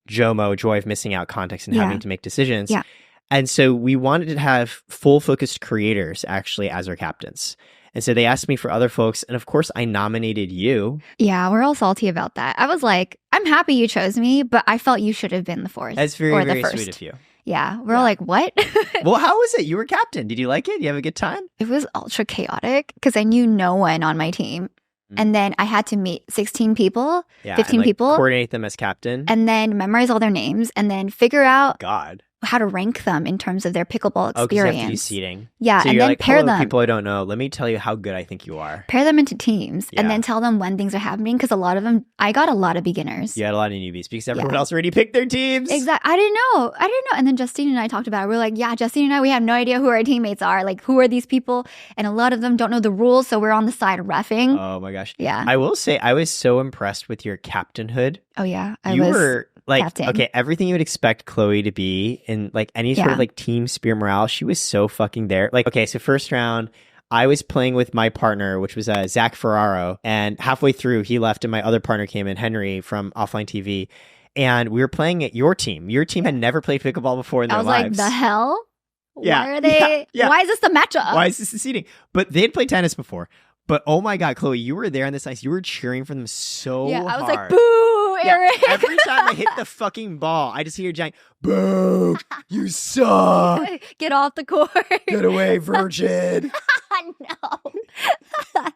JOMO, joy of missing out context and having to make decisions. Yeah. And so we wanted to have full focused creators actually as our captains. And so they asked me for other folks. And of course, I nominated you. Yeah, we're all salty about that. I was like, I'm happy you chose me, but I felt you should have been the fourth. That's very, very sweet of you. Yeah, we're all like, what? Well, how was it? You were captain. Did you like it? Did you have a good time? It was ultra chaotic because I knew no one on my team. And then I had to meet 16 people, 15 people. Coordinate them as captain. And then memorize all their names and then figure out how to rank them in terms of their pickleball experience. Oh, because you have to do seating. Yeah, so and then pair them. People I don't know, let me tell you how good I think you are. Pair them into teams and then tell them when things are happening because a lot of them, I got a lot of beginners. You had a lot of newbies because everyone else already picked their teams. Exactly. I didn't know. And then Justine and I talked about it. We're like, yeah, Justine and I, we have no idea who our teammates are. Like, who are these people? And a lot of them don't know the rules, so we're on the side reffing. Oh my gosh. Yeah. I will say, I was so impressed with your captainhood. Oh yeah. You were like, captain. Okay, everything you would expect Chloe to be in like any sort of like team spirit morale. She was so fucking there. Like, okay, so first round, I was playing with my partner, which was Zach Ferraro. And halfway through, he left and my other partner came in, Henry from Offline TV. And we were playing at your team. Your team had never played pickleball before in their lives. I was like, the hell? Yeah. Why are they? Yeah. Why is this the matchup? Why is this the seating? But they had played tennis before. But oh my God, Chloe, you were there on this ice. You were cheering for them so hard. Yeah, I was like, boo, Eric. Yeah, every time I hit the fucking ball, I just hear giant, boo, you suck. Get off the court. Get away, virgin. No.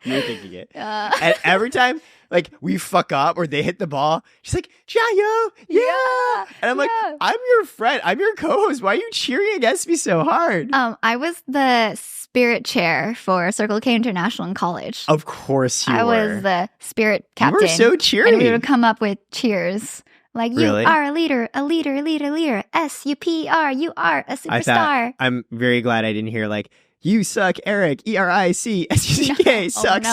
You were thinking it. And every time like we fuck up or they hit the ball, she's like, Jayo, yeah. And I'm like, I'm your friend. I'm your co-host. Why are you cheering against me so hard? I was the spirit chair for Circle K International in college. Of course you were. I was the spirit captain. You were so cheery. And we would come up with cheers. Like, really? You are a leader, a leader, a leader, a leader. SUPR, you are a superstar. I'm very glad I didn't hear like, you suck, Eric, ERICSUCK, suck.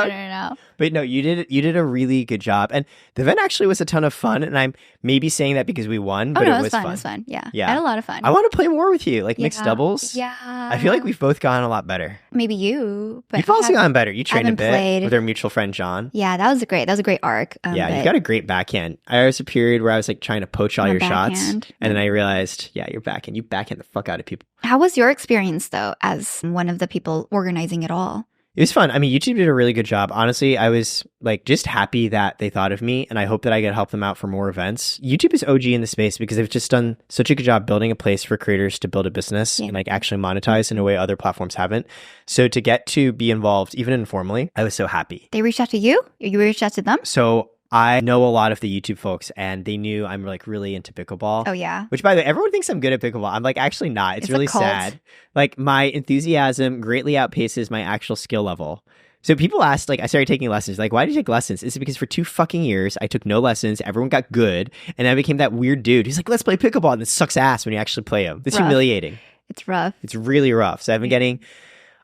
No. But no, you did a really good job. And the event actually was a ton of fun. And I'm maybe saying that because we won, but it was fun. It was fun. Yeah. I had a lot of fun. I want to play more with you, like mixed doubles. Yeah. I feel like we've both gotten a lot better. Maybe you. But you've also gotten better. You trained a bit played with our mutual friend, John. Yeah, that was a great arc. Yeah, you got a great backhand. There was a period where I was like trying to poach all your shots. And then I realized, your backhand. You backhand the fuck out of people. How was your experience, though, as one of the people organizing it all? It was fun. I mean, YouTube did a really good job. Honestly, I was like just happy that they thought of me, and I hope that I could help them out for more events. YouTube is OG in the space because they've just done such a good job building a place for creators to build a business and like actually monetize in a way other platforms haven't. So to get to be involved, even informally, I was so happy. They reached out to you? Or you reached out to them? So I know a lot of the YouTube folks, and they knew I'm like really into pickleball. Oh, yeah. Which, by the way, everyone thinks I'm good at pickleball. I'm like actually not. It's really sad. Like my enthusiasm greatly outpaces my actual skill level. So people asked, like, I started taking lessons. Like, why did you take lessons? It's because for 2 fucking years, I took no lessons. Everyone got good. And I became that weird dude who's like, let's play pickleball. And it sucks ass when you actually play them. It's humiliating. It's rough. It's really rough. So I've been getting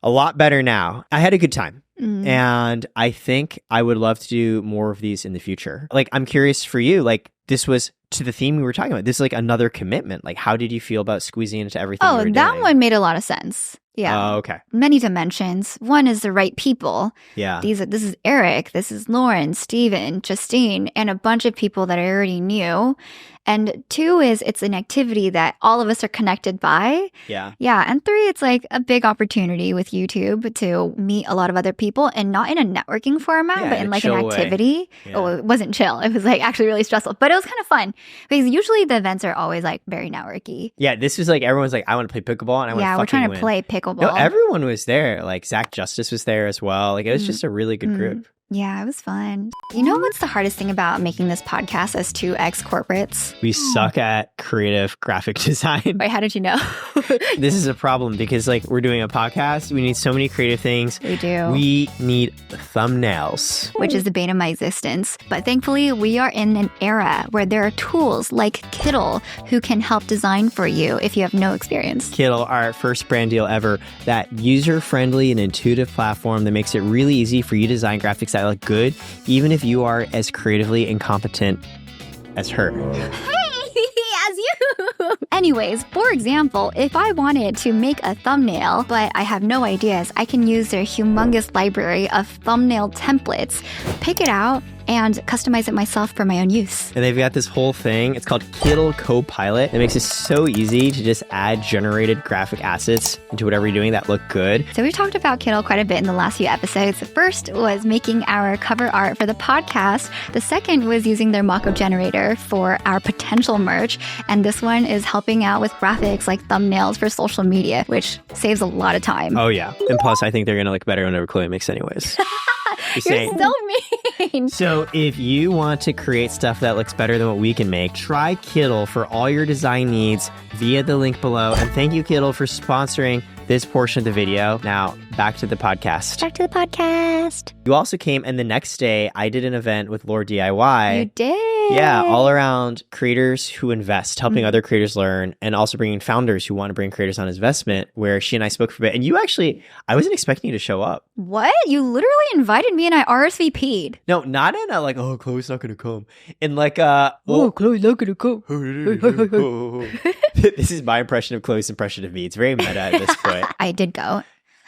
a lot better now. I had a good time. And I think I would love to do more of these in the future. Like, I'm curious for you, like, this was to the theme we were talking about. This is like another commitment. Like, how did you feel about squeezing into everything you were that doing? one made a lot of sense. Yeah. Oh, okay. Many dimensions. One is the right people. Yeah. This is Eric. This is Lauren, Steven, Justine, and a bunch of people that I already knew. And 2 is it's an activity that all of us are connected by. Yeah. Yeah. And 3, it's like a big opportunity with YouTube to meet a lot of other people, and not in a networking format, but in like an activity. Yeah. Oh, it wasn't chill. It was like actually really stressful, but it was kind of fun because usually the events are always like very networky. Yeah. This was like, everyone's like, I want to play pickleball and I want to fucking win. Yeah, we're trying to play pickleball. No, everyone was there. Like Zach Justice was there as well. Like it was just a really good group. Yeah, it was fun. You know what's the hardest thing about making this podcast as 2 ex-corporates? We suck at creative graphic design. Wait, how did you know? This is a problem because like we're doing a podcast. We need so many creative things. We do. We need thumbnails. Which is the bane of my existence. But thankfully, we are in an era where there are tools like 𝙊𝙊𝙈𝙊 who can help design for you if you have no experience. 𝙊𝙊𝙈, our first brand deal ever. That user-friendly and intuitive platform that makes it really easy for you to design graphics that look good, even if you are as creatively incompetent as her. As you. Anyways, for example, if I wanted to make a thumbnail, but I have no ideas, I can use their humongous library of thumbnail templates, pick it out, and customize it myself for my own use. And they've got this whole thing. It's called 𝙊𝙊𝙀 Copilot. It makes it so easy to just add generated graphic assets into whatever you're doing that look good. So we've talked about 𝙊𝙀𝙀 quite a bit in the last few episodes. The first was making our cover art for the podcast. The second was using their mock-up generator for our potential merch. And this one is helping out with graphics like thumbnails for social media, which saves a lot of time. Oh, yeah. And plus, I think they're going to look better whenever Chloe makes anyways. You're so mean. So if you want to create stuff that looks better than what we can make, try 𝙊𝙀𝙀 for all your design needs via the link below. And thank you, 𝙊𝙀𝙀, for sponsoring this portion of the video. Now, back to the podcast. Back to the podcast. You also came, and the next day, I did an event with lauDIY. You did? Yeah, all around creators who invest, helping other creators learn, and also bringing founders who want to bring creators on investment, where she and I spoke for a bit. And you actually, I wasn't expecting you to show up. What? You literally invited me and I RSVP'd. No, not in a like, oh, Chloe's not going to come. In like a, oh, Chloe's not going to come. This is my impression of Chloe's impression of me. It's very meta at this point. I did go.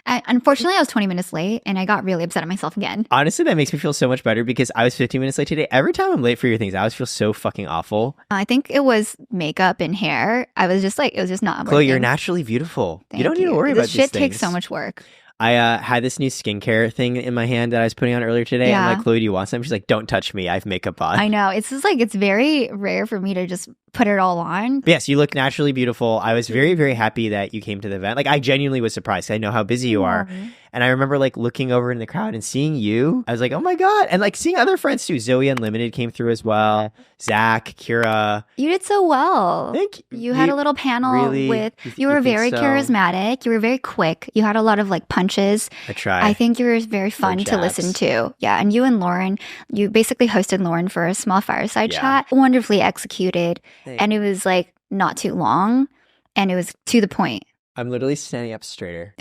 Unfortunately, I was 20 minutes late and I got really upset at myself again. Honestly, that makes me feel so much better because I was 15 minutes late today. Every time I'm late for your things, I always feel so fucking awful. I think it was makeup and hair. I was just like, it was just not working. Chloe, you're naturally beautiful. You don't need to worry about these things. This shit takes so much work. I had this new skincare thing in my hand that I was putting on earlier today. Yeah. I'm like, Chloe, do you want some? She's like, don't touch me. I have makeup on. I know. It's just like, it's very rare for me to just put it all on. But yes, you look naturally beautiful. I was very, very happy that you came to the event. Like, I genuinely was surprised. I know how busy you are. And I remember like looking over in the crowd and seeing you. I was like, oh my God. And like seeing other friends too. Zoe Unlimited came through as well. Zach, Kira. You did so well. Thank you. had a little panel really, with, you were very charismatic. You were very quick. You had a lot of like punches. I tried. I think you were very fun to listen to. Yeah. And you and Lauren, you basically hosted Lauren for a small fireside chat. Wonderfully executed. Thanks. And it was like not too long. And it was to the point. I'm literally standing up straighter.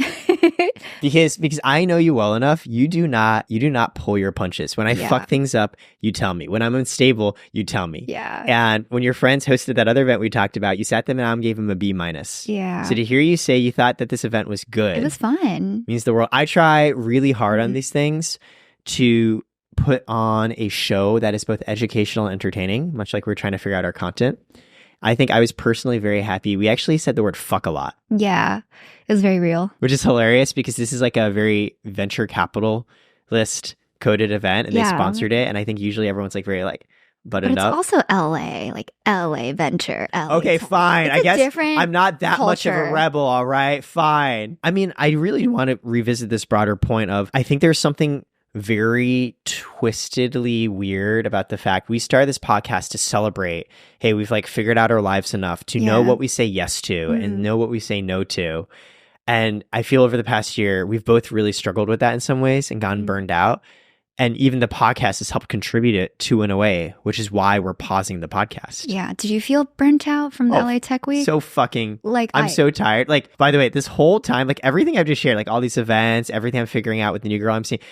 because I know you well enough. You do not pull your punches. When I fuck things up, you tell me. When I'm unstable, you tell me. Yeah. And when your friends hosted that other event we talked about, you sat them down and gave them a B-. Yeah. So to hear you say you thought that this event was good. It was fun. Means the world. I try really hard on these things to put on a show that is both educational and entertaining, much like we're trying to figure out our content. I think I was personally very happy. We actually said the word fuck a lot. Yeah, it was very real. Which is hilarious because this is like a very venture capitalist coded event and they sponsored it. And I think usually everyone's like very like buttoned up. But it's also LA, like LA venture. LA. Okay, fine. I guess I'm not that much of culture. a rebel, all right? Fine. I mean, I really want to revisit this broader point of I think there's something very twistedly weird about the fact we started this podcast to celebrate, hey, we've like figured out our lives enough to know what we say yes to and know what we say no to. And I feel over the past year, we've both really struggled with that in some ways and gotten burned out. And even the podcast has helped contribute it to in a way, which is why we're pausing the podcast. Yeah. Did you feel burnt out from the LA Tech Week? So fucking, like, I'm so tired. Like, by the way, this whole time, like everything I've just shared, like all these events, everything I'm figuring out with the new girl I'm seeing,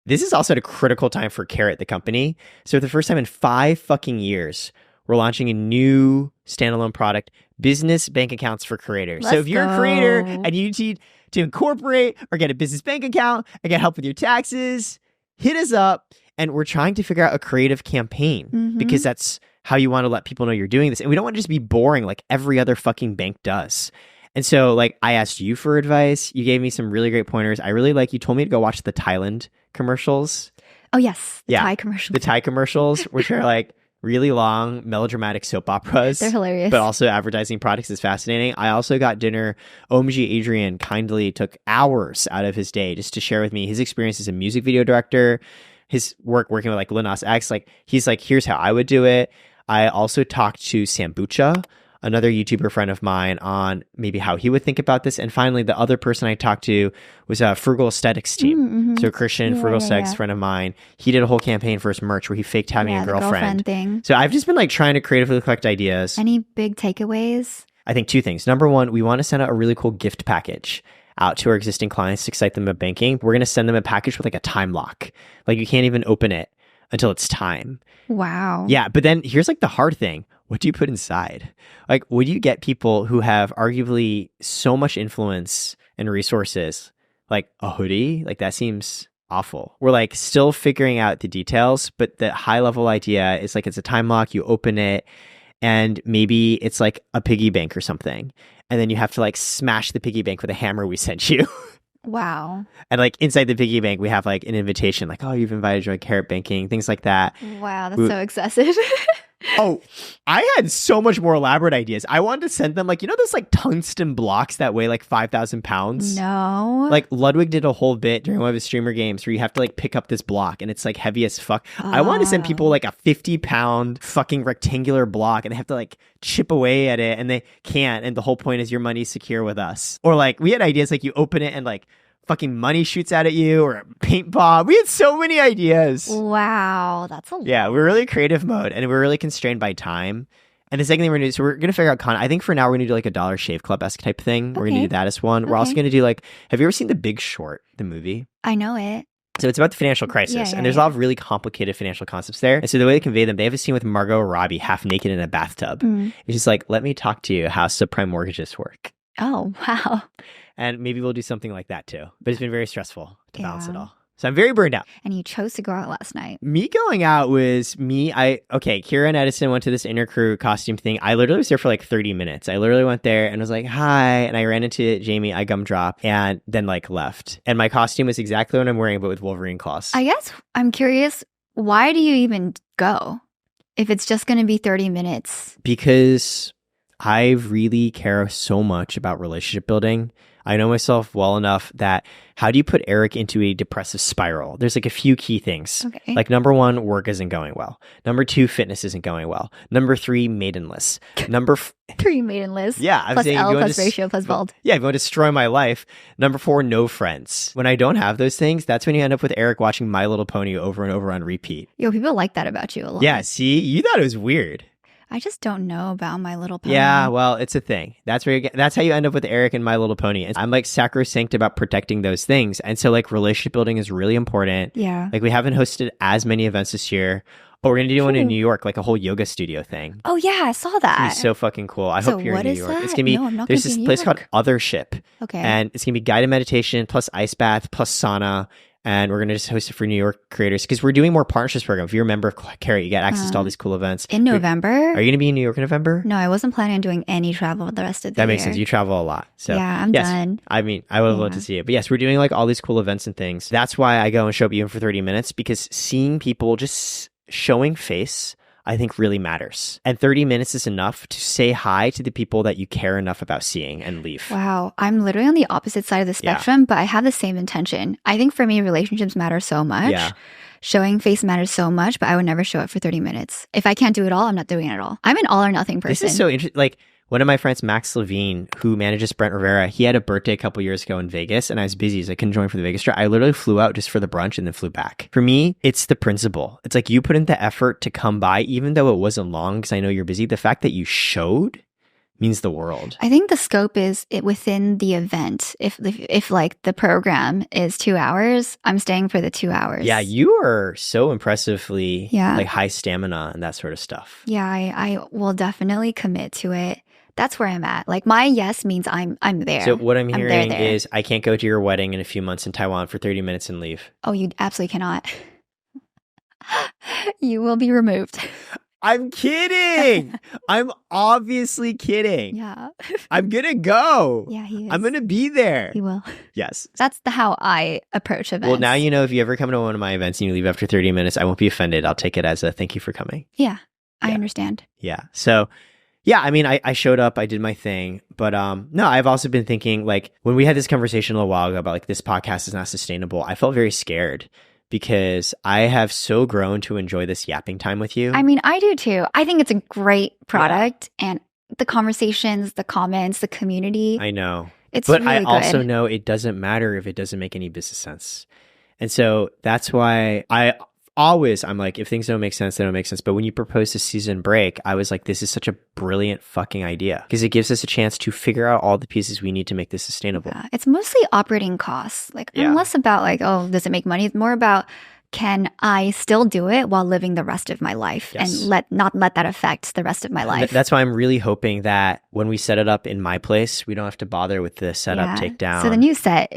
this is also at a critical time for Karat, the company. So for the first time in 5 fucking years, we're launching a new standalone product, business bank accounts for creators. So if you're a creator and you need to incorporate or get a business bank account and get help with your taxes, hit us up. And we're trying to figure out a creative campaign because that's how you want to let people know you're doing this. And we don't want to just be boring like every other fucking bank does. And so like I asked you for advice. You gave me some really great pointers. I really like, you told me to go watch the Thailand commercials. Oh, yes. The Thai commercials. The Thai commercials, which are like really long, melodramatic soap operas. They're hilarious. But also advertising products is fascinating. I also got dinner. 𝙎𝙊𝙈𝙎 kindly took hours out of his day just to share with me his experience as a music video director, his work working with like Lil Nas X. Like he's like, here's how I would do it. I also talked to Sambucha, another YouTuber friend of mine, on maybe how he would think about this. And finally, the other person I talked to was a Frugal Aesthetics team. So Christian, Frugal Aesthetics friend of mine, he did a whole campaign for his merch where he faked having a girlfriend thing. So I've just been like trying to creatively collect ideas. Any big takeaways? I think 2 things. Number 1, we want to send out a really cool gift package out to our existing clients to excite them about banking. We're going to send them a package with like a time lock. Like you can't even open it until it's time. Wow. Yeah, but then here's like the hard thing. What do you put inside? Like, would you get people who have arguably so much influence and resources, like a hoodie? Like, that seems awful. We're like still figuring out the details, but the high level idea is like it's a time lock, you open it, and maybe it's like a piggy bank or something. And then you have to like smash the piggy bank with a hammer we sent you. Wow. And like inside the piggy bank, we have like an invitation, like, oh, you've invited to Karat banking, things like that. Wow, that's so excessive. Oh, I had so much more elaborate ideas. I wanted to send them like, you know, those like tungsten blocks that weigh like 5,000 pounds? No. Like Ludwig did a whole bit during one of his streamer games where you have to like pick up this block and it's like heavy as fuck. I want to send people like a 50-pound fucking rectangular block and they have to like chip away at it and they can't. And the whole point is your money's secure with us. Or like we had ideas like you open it and like fucking money shoots out at you or a paint bomb. We had so many ideas. Wow, that's a lot. Yeah, we're really creative mode and we're really constrained by time. And the second thing we're going to do, so we're going to figure out content. I think for now we're going to do like a Dollar Shave Club-esque type thing. We're going to do that as one. We're also going to do like, have you ever seen The Big Short, the movie? I know it. So it's about the financial crisis, and there's a lot of really complicated financial concepts there. And so the way they convey them, they have a scene with Margot Robbie half naked in a bathtub. It's just like, let me talk to you how subprime mortgages work. Oh, wow. And maybe we'll do something like that too. But it's been very stressful to balance it all. So I'm very burned out. And you chose to go out last night. Me going out was me. Kira and Edison went to this intercrew costume thing. I literally was there for like 30 minutes. I literally went there and was like, hi. And I ran into Jamie. I gumdrop and then like left. And my costume was exactly what I'm wearing, but with Wolverine claws. I guess I'm curious, why do you even go if it's just going to be 30 minutes? Because I really care so much about relationship building. I know myself well enough that how do you put Eric into a depressive spiral? There's like a few key things. Okay. Like number 1, work isn't going well. Number 2, fitness isn't going well. Number 3, maidenless. Number 3, maidenless. Yeah. I'm plus saying L plus ratio plus bald. Yeah, if you want to destroy my life. Number 4, no friends. When I don't have those things, that's when you end up with Eric watching My Little Pony over and over on repeat. Yo, people like that about you a lot. Yeah, see? You thought it was weird. I just don't know about My Little Pony. Yeah, well, it's a thing. That's how you end up with Eric and My Little Pony. And I'm like sacrosanct about protecting those things. And so like relationship building is really important. Yeah. Like we haven't hosted as many events this year. Oh, we're going to do one in New York, like a whole yoga studio thing. Oh, yeah, I saw that. It's so fucking cool. I hope you're in New York. That? It's going to be, no, I'm not there's this place called Othership. Okay. And it's going to be guided meditation plus ice bath plus sauna. And we're going to just host it for New York creators because we're doing more partnerships program. If you're a member of Karat, you get access to all these cool events. In November? Are you going to be in New York in November? No, I wasn't planning on doing any travel the rest of the year. That makes sense. You travel a lot. So yeah, I'm done. I mean, I would love to see it. But yes, we're doing like all these cool events and things. That's why I go and show up even for 30 minutes because seeing people just showing face, I think really matters. And 30 minutes is enough to say hi to the people that you care enough about seeing and leave. Wow. I'm literally on the opposite side of the spectrum, but I have the same intention. I think for me, relationships matter so much. Yeah. Showing face matters so much, but I would never show it for 30 minutes. If I can't do it all, I'm not doing it at all. I'm an all or nothing person. This is so interesting. Like, one of my friends, Max Levine, who manages Brent Rivera, he had a birthday a couple years ago in Vegas, and I was busy, so I couldn't join for the Vegas trip. I literally flew out just for the brunch and then flew back. For me, it's the principle. It's like you put in the effort to come by, even though it wasn't long, because I know you're busy. The fact that you showed means the world. I think the scope is within the event. If like the program is 2 hours, I'm staying for the 2 hours. Yeah, you are so impressively like high stamina and that sort of stuff. Yeah, I will definitely commit to it. That's where I'm at. Like my yes means I'm there. So what I'm hearing is I can't go to your wedding in a few months in Taiwan for 30 minutes and leave. Oh, you absolutely cannot. You will be removed. I'm kidding. I'm obviously kidding. Yeah. I'm going to go. Yeah, he is. I'm going to be there. He will. Yes. That's how I approach events. Well, now you know if you ever come to one of my events and you leave after 30 minutes, I won't be offended. I'll take it as a thank you for coming. Yeah, I understand. Yeah. So, yeah, I mean, I showed up, I did my thing, but no, I've also been thinking like when we had this conversation a little while ago about like this podcast is not sustainable, I felt very scared because I have so grown to enjoy this yapping time with you. I mean, I do too. I think it's a great product and the conversations, the comments, the community. I know. It's but really I good. also know it doesn't matter if it doesn't make any business sense. And so that's why I'm like, if things don't make sense, they don't make sense. But when you proposed a season break, I was like, this is such a brilliant fucking idea because it gives us a chance to figure out all the pieces we need to make this sustainable. Yeah, it's mostly operating costs. Like, I'm less about like, oh, does it make money? It's more about, can I still do it while living the rest of my life and not let that affect the rest of my life? That's why I'm really hoping that when we set it up in my place, we don't have to bother with the setup takedown. So the new set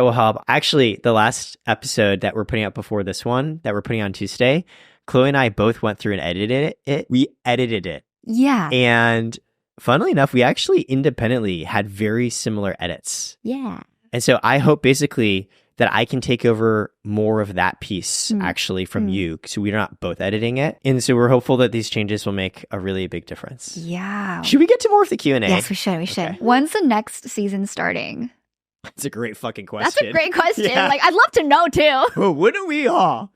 will help. Actually, the last episode that we're putting out before this one that we're putting on Tuesday, Chloe and I both went through and edited it. We edited it. Yeah. And funnily enough, we actually independently had very similar edits. Yeah. And so I hope basically that I can take over more of that piece actually from you. So we're not both editing it. And so we're hopeful that these changes will make a really big difference. Yeah. Should we get to more of the Q&A? Yes, we should. Okay. When's the next season starting? That's a great fucking question. That's a great question. Yeah. Like, I'd love to know too. Well, wouldn't we all?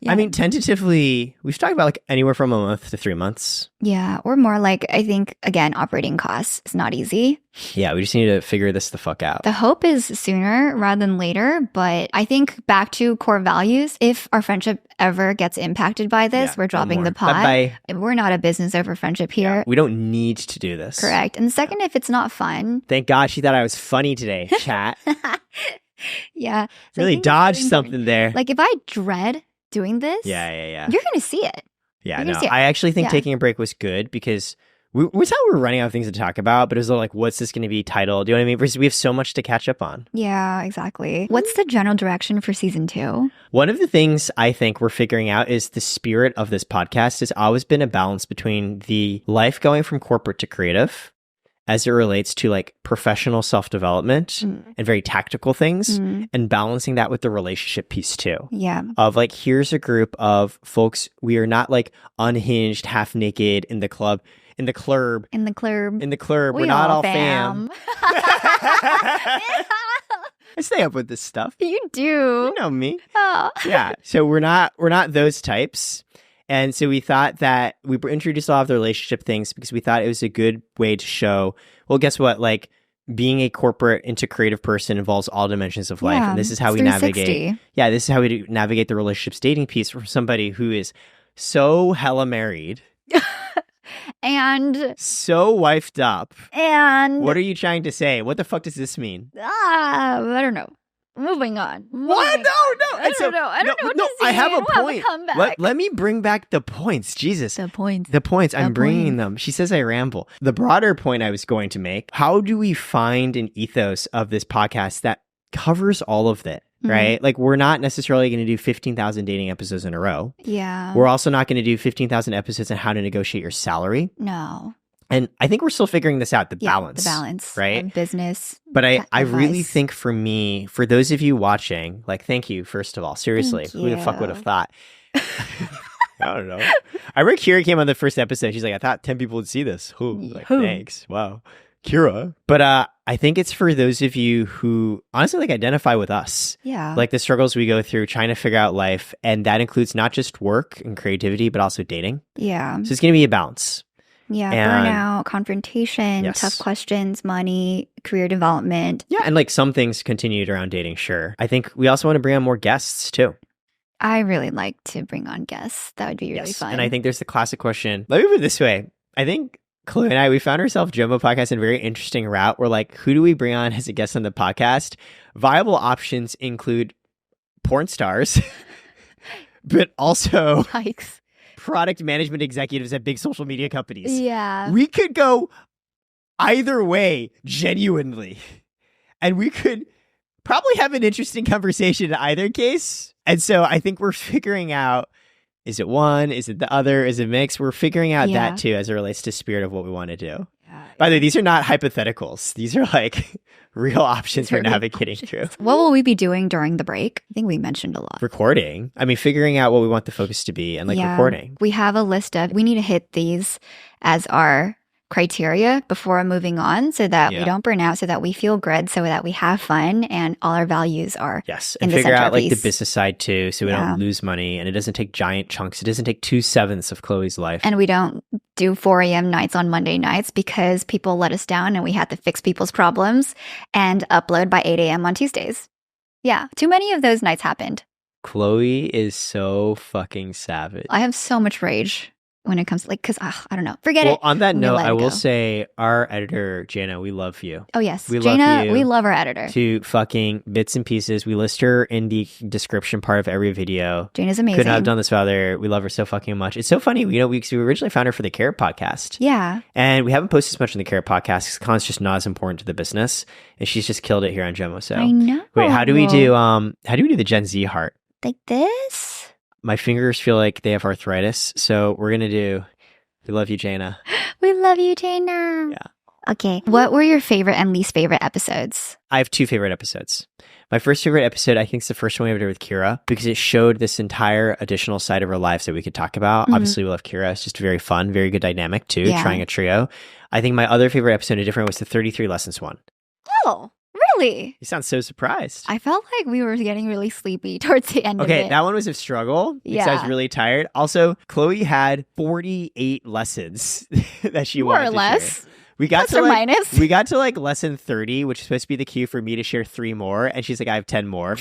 Yeah. I mean, tentatively, we've talked about like anywhere from a month to 3 months. Yeah, or more like, I think, again, operating costs is not easy. Yeah, we just need to figure this the fuck out. The hope is sooner rather than later, but I think back to core values, if our friendship ever gets impacted by this, we're dropping the pot. Bye-bye. We're not a business over friendship here. Yeah, we don't need to do this. Correct. And second, if it's not fun. Thank God she thought I was funny today, chat. Yeah. So really dodged something there. Like if I dread doing this, you're going to see it. Yeah, no, I actually think taking a break was good because we were running out of things to talk about, but it was like, what's this going to be titled? Do you know what I mean? Because we have so much to catch up on. Yeah, exactly. What's the general direction for season 2? One of the things I think we're figuring out is the spirit of this podcast has always been a balance between the life going from corporate to creative as it relates to like professional self-development and very tactical things and balancing that with the relationship piece too. Yeah. Of like, here's a group of folks, we are not like unhinged, half naked in the club. in the club. In the club. In the club. We're not all fam. I stay up with this stuff. You do. You know me. Oh. Yeah. So we're not those types. And so we thought that we introduced a lot of the relationship things because we thought it was a good way to show, well, guess what? Like being a corporate into creative person involves all dimensions of life. And this is how we navigate. Yeah. This is how we navigate the relationships dating piece from somebody who is so hella married. And so wifed up. And what are you trying to say? What the fuck does this mean? I don't know. Moving on. What? No. I don't know. I don't know what to say. I have a point. Have let me bring back the points. Jesus. The points. I'm bringing them. She says I ramble. The broader point I was going to make, how do we find an ethos of this podcast that covers all of it? Right? Like, we're not necessarily going to do 15,000 dating episodes in a row. Yeah. We're also not going to do 15,000 episodes on how to negotiate your salary. No. And I think we're still figuring this out, the balance. The balance. Right? Business. But I really think for me, for those of you watching, like, thank you, first of all. Seriously. Who the fuck would have thought? I don't know. I remember Kira came on the first episode. She's like, I thought 10 people would see this. Like, thanks. Wow. Kira. But I think it's for those of you who honestly like identify with us. Yeah. Like the struggles we go through trying to figure out life. And that includes not just work and creativity, but also dating. Yeah. So it's going to be a balance. Yeah. Burnout, confrontation, tough questions, money, career development. Yeah. And like some things continued around dating, sure. I think we also want to bring on more guests too. I really like to bring on guests. That would be really fun. And I think there's the classic question. Let me put it this way. I think Chloe and I, we found ourselves JOMO podcast in a very interesting route. We're like, who do we bring on as a guest on the podcast? Viable options include porn stars, but also product management executives at big social media companies. Yeah. We could go either way, genuinely. And we could probably have an interesting conversation in either case. And so I think we're figuring out, is it one? Is it the other? Is it mixed? We're figuring out that too as it relates to spirit of what we want to do. Yeah. By the way, these are not hypotheticals. These are like real options we're navigating through. What will we be doing during the break? I think we mentioned a lot. Recording. I mean, figuring out what we want the focus to be and like recording. We have a list of, we need to hit these as our criteria before moving on so that we don't burn out, so that we feel good, so that we have fun and all our values are and figure out like the business side too, so we don't lose money and it doesn't take giant chunks. It doesn't take 2/7 of Chloe's life. And we don't do 4 a.m. nights on Monday nights because people let us down and we had to fix people's problems and upload by 8 a.m. on Tuesdays. Yeah, too many of those nights happened. Chloe is so fucking savage. I have so much rage when it comes to like, because I don't know, forget it. Well, on that note, I will say our editor, Jayna, we love you. Oh, yes. Jayna, we love our editor. To fucking bits and pieces. We list her in the description part of every video. Jayna's amazing. Couldn't have done this without her. We love her so fucking much. It's so funny. You know, we originally found her for the Karat podcast. Yeah. And we haven't posted as much in the Karat podcast because con's just not as important to the business. And she's just killed it here on JOMO. So I know. Wait, how do we do the Gen Z heart? Like this? My fingers feel like they have arthritis. So we're going to do... We love you, Jayna. We love you, Jayna. Yeah. Okay. What were your favorite and least favorite episodes? I have 2 favorite episodes. My first favorite episode, I think, is the first one we ever did with Kira because it showed this entire additional side of our lives that we could talk about. Mm-hmm. Obviously, we love Kira. It's just very fun, very good dynamic, too, trying a trio. I think my other favorite episode, a different was the 33 Lessons one. Oh, really? You sound so surprised. I felt like we were getting really sleepy towards the end of it. Okay, that one was a struggle because I was really tired. Also, Chloe had 48 lessons that she wanted to share. More or less. We got to minus. We got to like lesson 30, which is supposed to be the cue for me to share 3 more. And she's like, I have 10 more.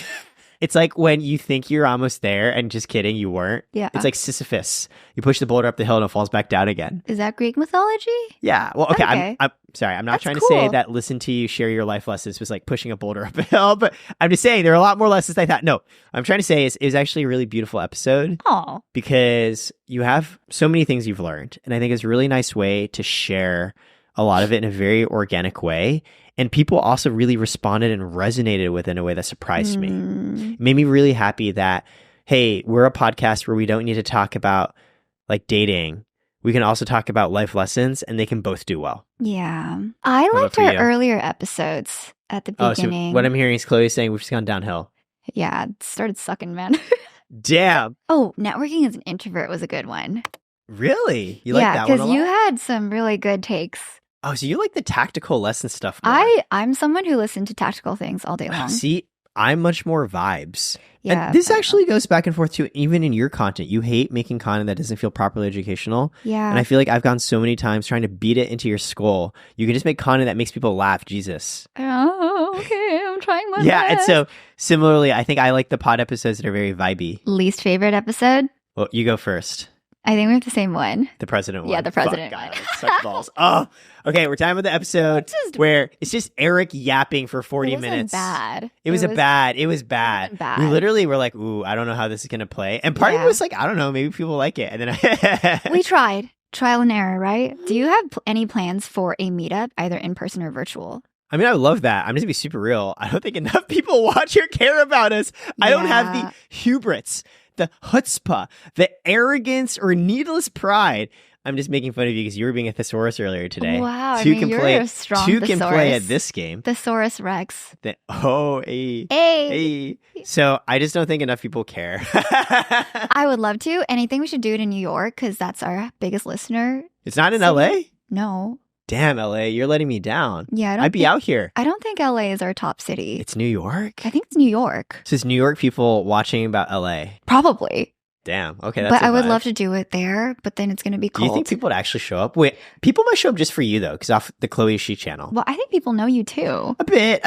It's like when you think you're almost there and just kidding, you weren't. Yeah. It's like Sisyphus. You push the boulder up the hill and it falls back down again. Is that Greek mythology? Yeah. Well, okay. I'm sorry. I'm not trying to say that listen to you share your life lessons was like pushing a boulder up a hill, but I'm just saying there are a lot more lessons than I thought. No, I'm trying to say is it was actually a really beautiful episode. Oh. Because you have so many things you've learned. And I think it's a really nice way to share a lot of it in a very organic way. And people also really responded and resonated with it in a way that surprised me. It made me really happy that, hey, we're a podcast where we don't need to talk about like dating. We can also talk about life lessons and they can both do well. Yeah. I liked our earlier episodes at the beginning. So what I'm hearing is Chloe saying we've just gone downhill. Yeah, it started sucking, man. Damn. Oh, networking as an introvert was a good one. Really? You like that one a lot? because you had some really good takes. Oh, so you like the tactical lesson stuff more. I'm someone who listens to tactical things all day long. See, I'm much more vibes. Yeah, and this actually goes back and forth too, even in your content. You hate making content that doesn't feel properly educational. Yeah. And I feel like I've gone so many times trying to beat it into your skull. You can just make content that makes people laugh. Jesus. Oh, okay. I'm trying my Yeah. best. And so similarly, I think I like the pod episodes that are very vibey. Least favorite episode? Well, you go first. I think we have the same one. The president one. Yeah, the president Fuck, one. God, suck balls. Oh, okay. We're talking about the episode where it's just Eric yapping for 40 minutes. Bad. It was bad. It was bad. We literally were like, ooh, I don't know how this is going to play. And part of it was like, I don't know, maybe people like it. And then we tried. Trial and error, right? Do you have any plans for a meetup, either in person or virtual? I mean, I would love that. I'm just going to be super real. I don't think enough people watch or care about us. I don't have the hubris, the chutzpah, the arrogance, or needless pride. I'm just making fun of you because you were being a thesaurus earlier today. Wow, Two you're a strong Two thesaurus. can play at this game. Thesaurus Rex. Hey. So I just don't think enough people care. I would love to, and I think we should do it in New York because that's our biggest listener. It's not in LA? No. Damn, LA, you're letting me down. Yeah, I'd be out here. I don't think LA is our top city. It's New York? I think it's New York. So it's New York people watching about LA? Probably. Damn. Okay, that's But I would vibe. love to do it there, but then it's going to be cold. Do you think people would actually show up? Wait, people might show up just for you, though, because off the 𝙾𝙄 channel. Well, I think people know you, too. A bit.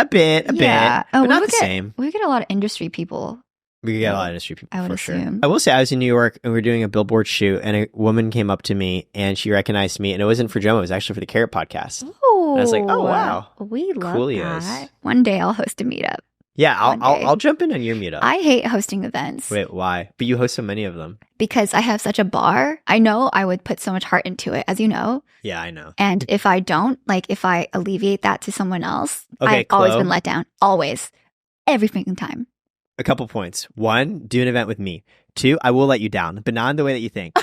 Yeah. But not the same. We get a lot of industry people. We get a lot of industry people, I would for assume. sure. I will say, I was in New York, and we were doing a billboard shoot, and a woman came up to me, and she recognized me, and it wasn't for JOMO, it was actually for the Karat podcast. Oh. And I was like, oh, wow. We love cool that. One day I'll host a meetup. Yeah, I'll jump in on your meetup. I hate hosting events. Wait, why? But you host so many of them. Because I have such a bar. I know I would put so much heart into it, as you know. Yeah, I know. And if I don't, like if I alleviate that to someone else, Okay, I've always Chloe. been let down. Always. Every freaking time. A couple points. One, do an event with me. Two, I will let you down, but not in the way that you think.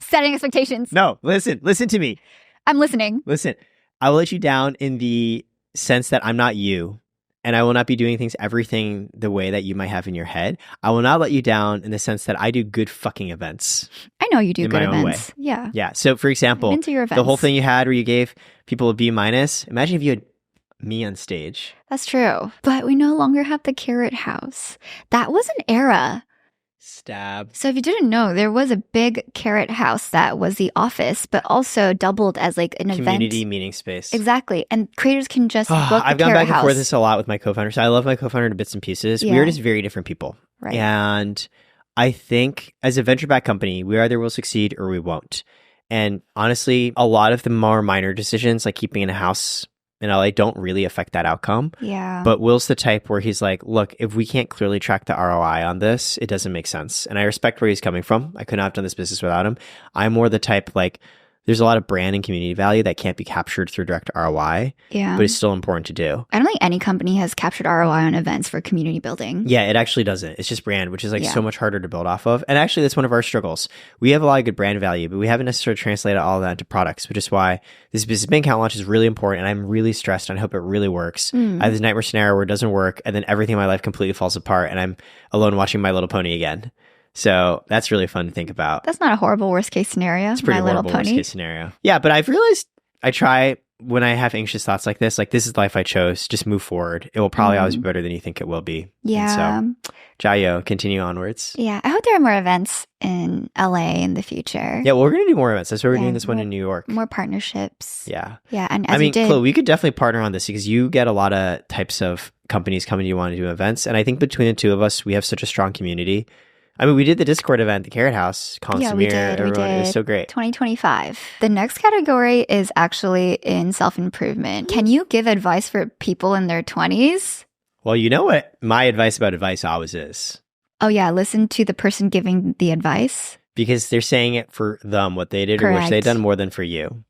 Setting expectations. No, listen to me. I'm listening. Listen, I will let you down in the sense that I'm not you, and I will not be doing everything the way that you might have in your head. I will not let you down in the sense that I do good fucking events. I know you do in good my own events. way. Yeah. Yeah. So, for example, Into your events. the whole thing you had where you gave people a B-. Imagine if you had me on stage. That's true. But we no longer have the Carrot House. That was an era. Stab. So if you didn't know, there was a big Carrot House that was the office, but also doubled as like an Community event. meeting space. Exactly. And creators can just book the I've gone Carrot back and House. forth this a lot with my co-founder. So I love my co-founder to bits and pieces. Yeah. We are just very different people. Right. And I think as a venture-backed company, we either will succeed or we won't. And honestly, a lot of the more minor decisions, like keeping in a house in LA, don't really affect that outcome. Yeah. But Will's the type where he's like, look, if we can't clearly track the ROI on this, it doesn't make sense. And I respect where he's coming from. I could not have done this business without him. I'm more the type like, there's a lot of brand and community value that can't be captured through direct ROI, yeah. but it's still important to do. I don't think any company has captured ROI on events for community building. Yeah, it actually doesn't. It's just brand, which is like so much harder to build off of. And actually, that's one of our struggles. We have a lot of good brand value, but we haven't necessarily translated all of that into products, which is why this business bank account launch is really important. And I'm really stressed and I hope it really works. I have this nightmare scenario where it doesn't work and then everything in my life completely falls apart and I'm alone watching My Little Pony again. So that's really fun to think about. That's not a horrible worst case scenario. It's pretty horrible worst case scenario. Yeah, but I've realized I try when I have anxious thoughts like this is the life I chose. Just move forward. It will probably always be better than you think it will be. Yeah. And so, 𝙎𝙊𝘾𝙄𝘼, continue onwards. Yeah. I hope there are more events in LA in the future. Yeah, well, we're going to do more events. That's why we're doing this one in New York. More partnerships. Yeah. Yeah. And as you did, Chloe, we could definitely partner on this because you get a lot of types of companies coming to you wanting to do events. And I think between the two of us, we have such a strong community. I mean, we did the Discord event, the Carrot House, Colin Samir, we did. everyone. It was so great. 2025. The next category is actually in self-improvement. Can you give advice for people in their 20s? Well, you know what my advice about advice always is. Oh, yeah. Listen to the person giving the advice. Because they're saying it for them, what they did, or which they've done more than for you.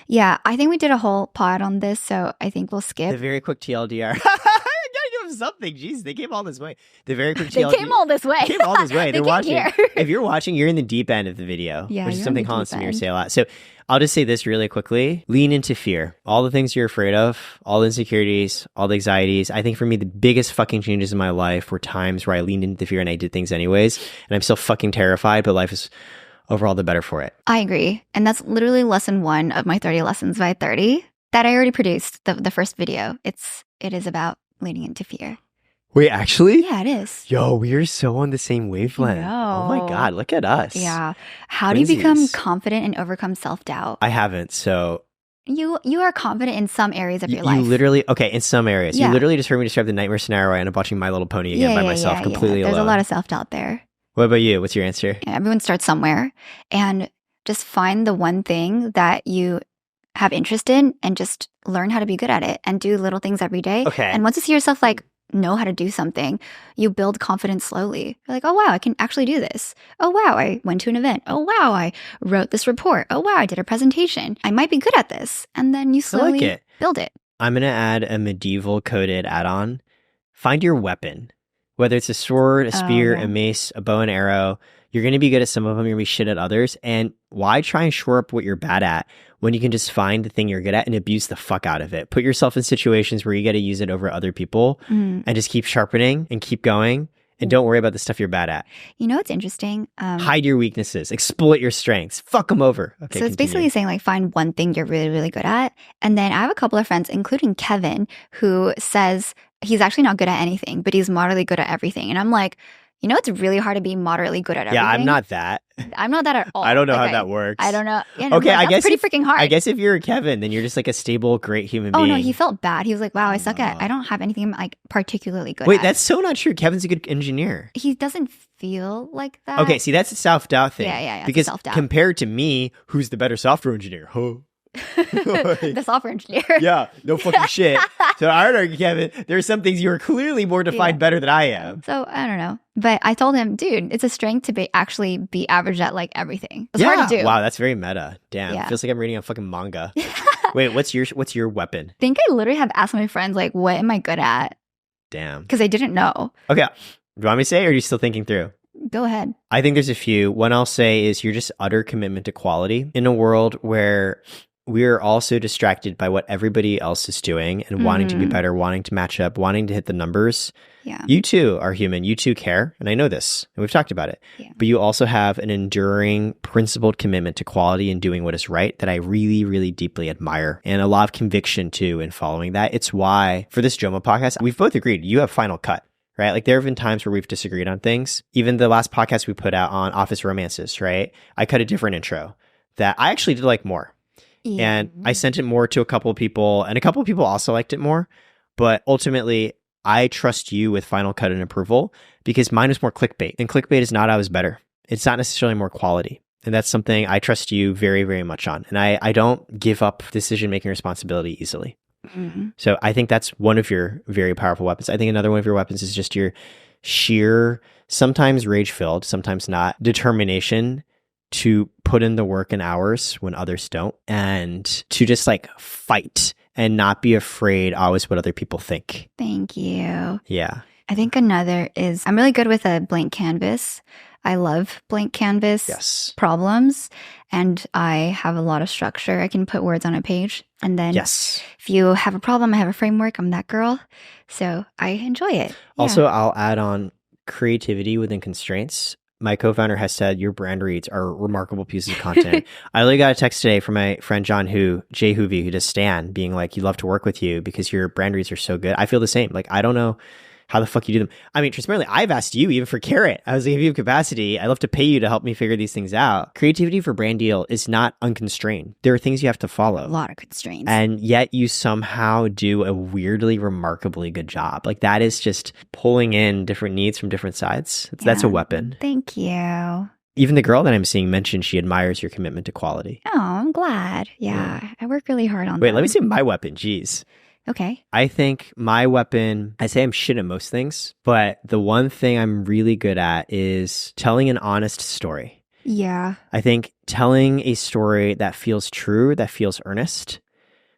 Yeah, I think we did a whole pod on this, so I think we'll skip. The very quick TLDR. I gotta give them something. Jeez, they came all this way. The very quick TLDR. They came all this way. They came all this way. They're watching. Here. If you're watching, you're in the deep end of the video, Yeah, which is you're something in the Colin deep Samir end. say a lot. So I'll just say this really quickly. Lean into fear. All the things you're afraid of, all the insecurities, all the anxieties. I think for me, the biggest fucking changes in my life were times where I leaned into the fear and I did things anyways. And I'm still fucking terrified, but life is overall, the better for it. I agree. And that's literally lesson 1 of my 30 lessons by 30 that I already produced, the first video. It is about leaning into fear. Wait, actually? Yeah, it is. Yo, we are so on the same wavelength. Oh my God, look at us. Yeah. How do you become confident and overcome self-doubt? I haven't, so... You are confident in some areas of your life. You literally, okay, in some areas. Yeah. You literally just heard me describe the nightmare scenario where I end up watching My Little Pony again by myself, completely alone. There's a lot of self-doubt there. What about you? What's your answer? Everyone starts somewhere, and just find the one thing that you have interest in and just learn how to be good at it and do little things every day. Okay. And once you see yourself like know how to do something, you build confidence slowly. You're like, oh wow, I can actually do this. Oh wow, I went to an event. Oh wow, I wrote this report. Oh wow, I did a presentation. I might be good at this. And then you slowly build it. I'm going to add a medieval coded add-on. Find your weapon. Whether it's a sword, a spear, a mace, a bow and arrow, you're going to be good at some of them, you're going to be shit at others. And why try and shore up what you're bad at when you can just find the thing you're good at and abuse the fuck out of it? Put yourself in situations where you get to use it over other people and just keep sharpening and keep going. And don't worry about the stuff you're bad at. You know what's interesting? Hide your weaknesses. Exploit your strengths. Fuck them over. Okay, so it's basically saying like find one thing you're really, really good at. And then I have a couple of friends, including Kevin, who says he's actually not good at anything, but he's moderately good at everything. And I'm like, you know, it's really hard to be moderately good at everything. Yeah, I'm not that. I'm not that at all. I don't know how that works. I don't know. Yeah, okay, I guess pretty freaking hard. I guess if you're Kevin, then you're just like a stable, great human being. Oh no, he felt bad. He was like, "Wow, I suck at. I don't have anything I'm like particularly good." Wait, at. that's so not true. Kevin's a good engineer. He doesn't feel like that. Okay, see, that's a self-doubt thing. Yeah. Because self-doubt. Compared to me, who's the better software engineer? Huh? The software engineer. Yeah, no fucking shit. So I would argue, Kevin, there are some things you are clearly more defined better than I am. So I don't know. But I told him, dude, it's a strength to actually be average at like everything. It's hard to do. Wow, that's very meta. Damn. It feels like I'm reading a fucking manga. Wait, what's your weapon? I think I literally have asked my friends, like, what am I good at? Damn. Because I didn't know. Okay. Do you want me to say or are you still thinking through? Go ahead. I think there's a few. One I'll say is you're just utter commitment to quality in a world where we're also distracted by what everybody else is doing and wanting to be better, wanting to match up, wanting to hit the numbers. Yeah. You too are human. You too care. And I know this. And we've talked about it. Yeah. But you also have an enduring, principled commitment to quality and doing what is right that I really, really deeply admire. And a lot of conviction too in following that. It's why for this JOMO podcast, we've both agreed you have final cut. Right? Like there have been times where we've disagreed on things. Even the last podcast we put out on office romances, right? I cut a different intro that I actually did like more. Yeah. And I sent it more to a couple of people, and a couple of people also liked it more. But ultimately, I trust you with final cut and approval because mine was more clickbait. And clickbait is not always better. It's not necessarily more quality. And that's something I trust you very, very much on. And I don't give up decision-making responsibility easily. So I think that's one of your very powerful weapons. I think another one of your weapons is just your sheer, sometimes rage-filled, sometimes not, determination to put in the work and hours when others don't, and to just like fight and not be afraid always what other people think. Thank you. Yeah. I think another is I'm really good with a blank canvas. I love blank canvas problems, and I have a lot of structure. I can put words on a page, and then if you have a problem, I have a framework. I'm that girl. So I enjoy it. Also, I'll add on creativity within constraints. My co-founder has said your brand reads are remarkable pieces of content. I literally got a text today from my friend 𝙃𝙊𝙎𝙏, who does Stan, being like, "You love to work with you because your brand reads are so good." I feel the same. Like, I don't know how the fuck you do them. I mean, transparently, I've asked you even for Karat. I was like, if you have capacity, I'd love to pay you to help me figure these things out. Creativity for brand deal is not unconstrained. There are things you have to follow. A lot of constraints. And yet you somehow do a weirdly, remarkably good job. Like that is just pulling in different needs from different sides. That's a weapon. Thank you. Even the girl that I'm seeing mentioned she admires your commitment to quality. Oh, I'm glad. Yeah. I work really hard on that. Wait, let me see my weapon. Jeez. Okay. I think my weapon, I say I'm shit at most things, but the one thing I'm really good at is telling an honest story. Yeah. I think telling a story that feels true, that feels earnest,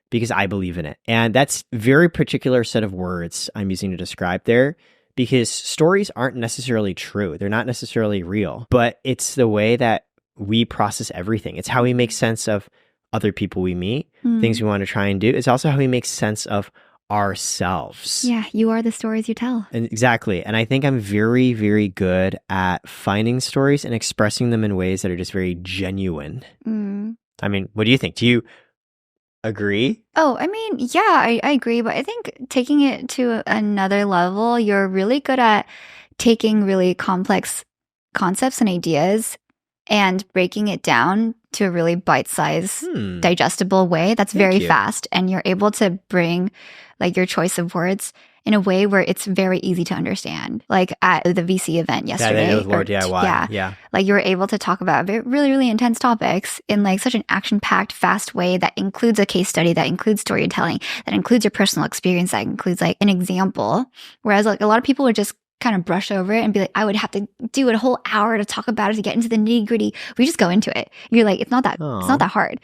because I believe in it. And that's a very particular set of words I'm using to describe there, because stories aren't necessarily true. They're not necessarily real, but it's the way that we process everything. It's how we make sense of other people we meet, things we want to try and do. It's also how we make sense of ourselves. Yeah, you are the stories you tell. And exactly. And I think I'm very, very good at finding stories and expressing them in ways that are just very genuine. I mean, what do you think? Do you agree? Oh, I mean, yeah, I agree. But I think taking it to another level, you're really good at taking really complex concepts and ideas and breaking it down to a really bite-sized, digestible way that's very fast. And you're able to bring like your choice of words in a way where it's very easy to understand. Like at the VC event yesterday. Yeah, with lauDIY. Yeah. Like you were able to talk about really, really intense topics in like such an action-packed, fast way that includes a case study, that includes storytelling, that includes your personal experience, that includes like an example. Whereas like a lot of people would just kind of brush over it and be like, I would have to do a whole hour to talk about it, to get into the nitty-gritty. We just go into it. You're like, it's not that hard.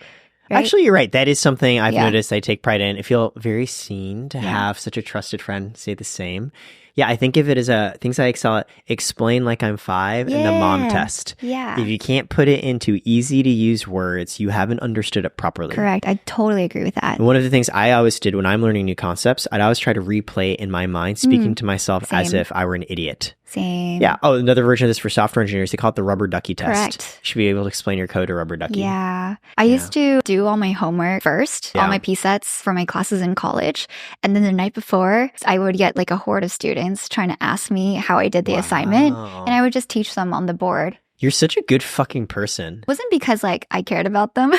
Right? Actually, you're right. That is something I've noticed I take pride in. I feel very seen to have such a trusted friend say the same. Yeah, I think of it as things I excel at, explain like I'm 5 and the mom test. Yeah. If you can't put it into easy to use words, you haven't understood it properly. Correct. I totally agree with that. And one of the things I always did when I'm learning new concepts, I'd always try to replay in my mind, speaking to myself as if I were an idiot. Same. Yeah. Oh, another version of this for software engineers, they call it the rubber ducky test. Correct. You should be able to explain your code to rubber ducky. Yeah. I used to do all my homework first, all my P-sets for my classes in college. And then the night before, I would get like a horde of students trying to ask me how I did the assignment. And I would just teach them on the board. You're such a good fucking person. It wasn't because like I cared about them.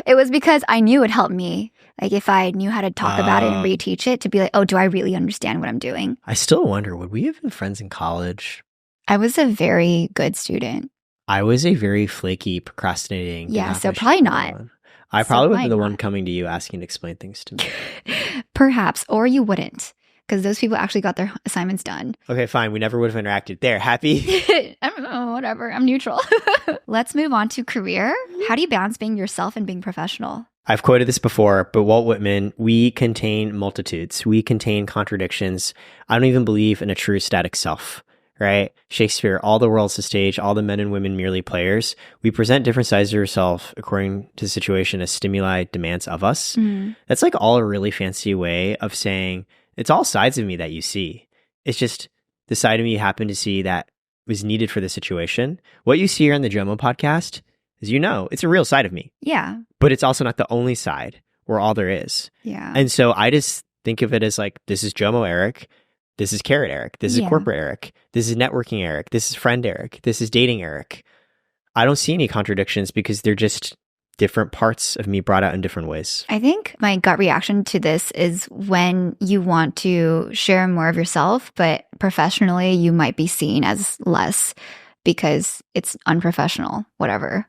It was because I knew it helped me. Like if I knew how to talk about it and reteach it, to be like, oh, do I really understand what I'm doing? I still wonder, would we have been friends in college? I was a very good student. I was a very flaky, procrastinating. Yeah, so probably not. I probably would be the one coming to you asking to explain things to me. Perhaps, or you wouldn't. Because those people actually got their assignments done. Okay, fine. We never would have interacted. There, happy? I don't know, whatever. I'm neutral. Let's move on to career. How do you balance being yourself and being professional? I've quoted this before, but Walt Whitman, we contain multitudes. We contain contradictions. I don't even believe in a true static self, right? Shakespeare, all the world's a stage, all the men and women merely players. We present different sides of ourselves according to the situation as stimuli demands of us. That's like all a really fancy way of saying, it's all sides of me that you see. It's just the side of me you happen to see that was needed for the situation. What you see here on the JOMO podcast is, it's a real side of me. Yeah. But it's also not the only side or all there is. Yeah. And so I just think of it as like, this is JOMO Eric. This is Karat Eric. This is corporate Eric. This is networking Eric. This is friend Eric. This is dating Eric. I don't see any contradictions because they're just different parts of me brought out in different ways. I think my gut reaction to this is when you want to share more of yourself, but professionally you might be seen as less because it's unprofessional, whatever.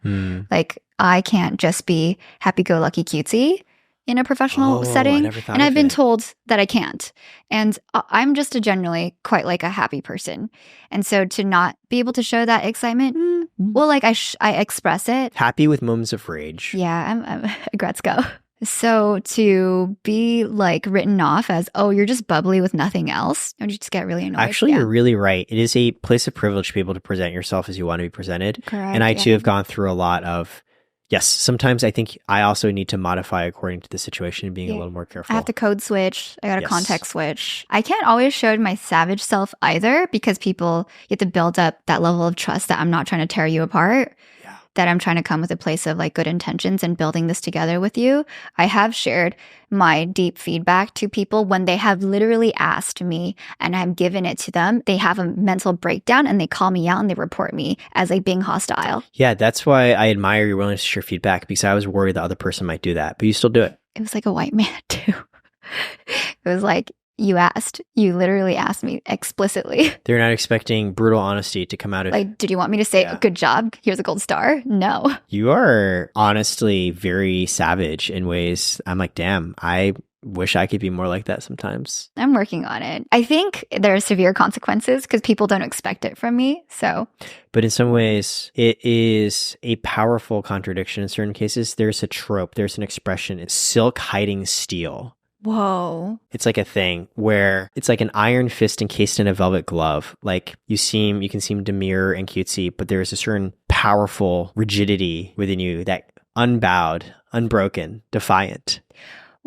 Like I can't just be happy-go-lucky cutesy in a professional setting. And I've been told that I can't. And I'm just generally quite like a happy person. And so to not be able to show that excitement, well, like I express it. Happy with moments of rage. Yeah, I'm a Gretzko. So to be like written off as, oh, you're just bubbly with nothing else, and you just get really annoyed. Actually, you're really right. It is a place of privilege to be able to present yourself as you want to be presented. Correct, and I too have gone through a lot of, yes, sometimes I think I also need to modify according to the situation and being a little more careful. I have to code switch. I got to context switch. I can't always show my savage self either because you have to build up that level of trust that I'm not trying to tear you apart. That I'm trying to come with a place of like good intentions and building this together with you. I have shared my deep feedback to people when they have literally asked me and I've given it to them. They have a mental breakdown and they call me out and they report me as like being hostile. Yeah, that's why I admire your willingness to share feedback because I was worried the other person might do that, but you still do it. It was like a white man too. It was like, you literally asked me explicitly. They're not expecting brutal honesty to come out of... Like, did you want me to say, good job, here's a gold star? No. You are honestly very savage in ways. I'm like, damn, I wish I could be more like that sometimes. I'm working on it. I think there are severe consequences because people don't expect it from me, so... But in some ways, it is a powerful contradiction in certain cases. There's a trope, there's an expression, it's silk hiding steel. Whoa. It's like a thing where it's like an iron fist encased in a velvet glove. Like you can seem demure and cutesy, but there's a certain powerful rigidity within you that unbowed, unbroken, defiant.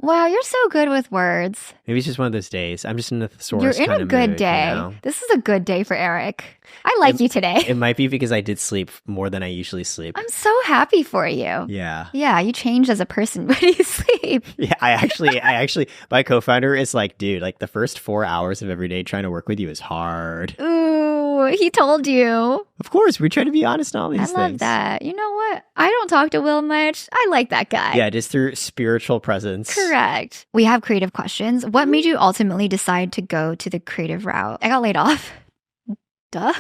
Wow, you're so good with words. Maybe it's just one of those days. I'm just in a thesaurus You're in a good mood, day. You know? This is a good day for Eric. I like you today. It might be because I did sleep more than I usually sleep. I'm so happy for you. Yeah. Yeah, you changed as a person when you sleep. Yeah, I actually, my co-founder is like, dude, like the first 4 hours of every day trying to work with you is hard. Ooh, he told you. Of course, we try to be honest in all these things. I love that. You know what? I don't talk to Will much. I like that guy. Yeah, just through spiritual presence. Correct. We have creative questions. What made you ultimately decide to go to the creative route? I got laid off. Duh.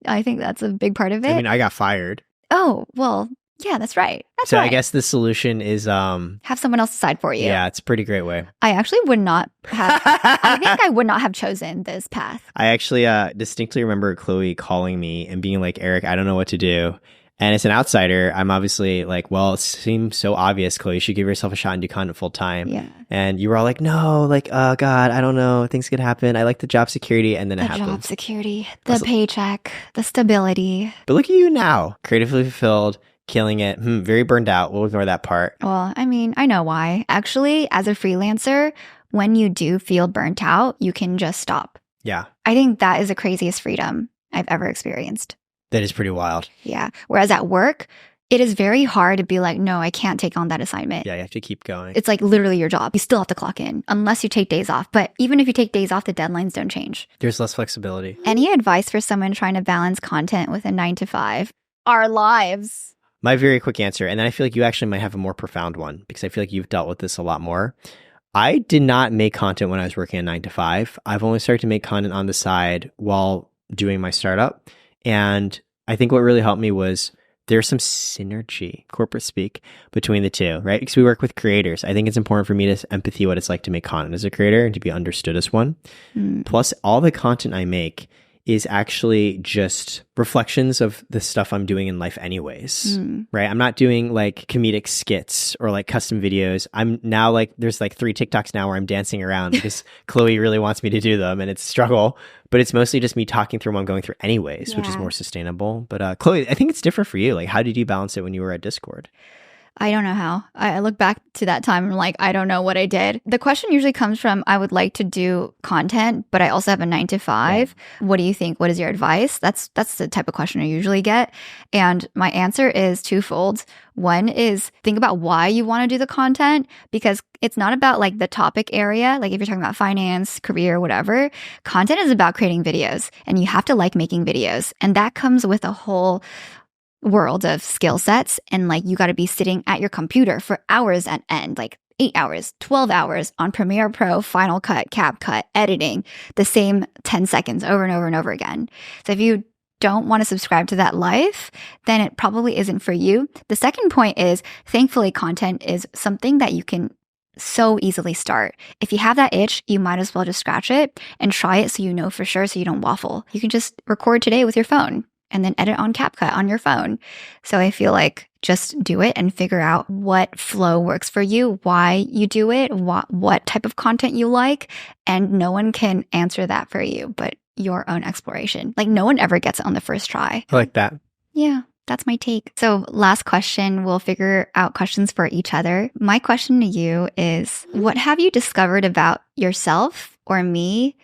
I think that's a big part of it. I mean, I got fired. Oh, well, yeah, that's right. So I guess the solution is have someone else decide for you. Yeah, it's a pretty great way. I actually would not have I think I would not have chosen this path. I actually distinctly remember Chloe calling me and being like, Eric, I don't know what to do. And as an outsider, I'm obviously like, well, it seems so obvious, Chloe. You should give yourself a shot and do content full time. Yeah. And you were all like, no, like, oh God, I don't know. Things could happen. I like the job security. And then it happened. The job security, the paycheck, the stability. But look at you now, creatively fulfilled, killing it. Very burned out. We'll ignore that part. Well, I mean, I know why. Actually, as a freelancer, when you do feel burnt out, you can just stop. Yeah. I think that is the craziest freedom I've ever experienced. That is pretty wild. Yeah. Whereas at work, it is very hard to be like, no, I can't take on that assignment. Yeah, you have to keep going. It's like literally your job. You still have to clock in unless you take days off. But even if you take days off, the deadlines don't change. There's less flexibility. Any advice for someone trying to balance content with a 9 to 5? Our lives. My very quick answer, and then I feel like you actually might have a more profound one because I feel like you've dealt with this a lot more. I did not make content when I was working a 9 to 5. I've only started to make content on the side while doing my startup. And I think what really helped me was there's some synergy, corporate speak, between the two, right? Because we work with creators. I think it's important for me to empathy what it's like to make content as a creator and to be understood as one. Plus, all the content I make is actually just reflections of the stuff I'm doing in life anyways, right? I'm not doing like comedic skits or like custom videos. I'm now like, there's like 3 TikToks now where I'm dancing around because Chloe really wants me to do them and it's a struggle, but it's mostly just me talking through what I'm going through anyways, which is more sustainable. But Chloe, I think it's different for you. Like, how did you balance it when you were at Discord? I don't know how. I look back to that time and I'm like, I don't know what I did. The question usually comes from, I would like to do content, but I also have a 9 to 5. Yeah. What do you think? What is your advice? That's the type of question I usually get. And my answer is twofold. One is think about why you want to do the content, because it's not about like the topic area. Like if you're talking about finance, career, whatever, content is about creating videos and you have to like making videos. And that comes with a whole world of skill sets, and like you got to be sitting at your computer for hours at end, like 8 hours, 12 hours on Premiere Pro, Final Cut, CapCut, editing the same 10 seconds over and over and over again. So if you don't want to subscribe to that life, then it probably isn't for you. The second point is, thankfully, content is something that you can so easily start. If you have that itch, you might as well just scratch it and try it so you know for sure, so you don't waffle. You can just record today with your phone and then edit on CapCut on your phone. So I feel like just do it and figure out what flow works for you, why you do it, what type of content you like, and no one can answer that for you but your own exploration. Like no one ever gets it on the first try. I like that. Yeah, that's my take. So last question, we'll figure out questions for each other. My question to you is, what have you discovered about yourself or me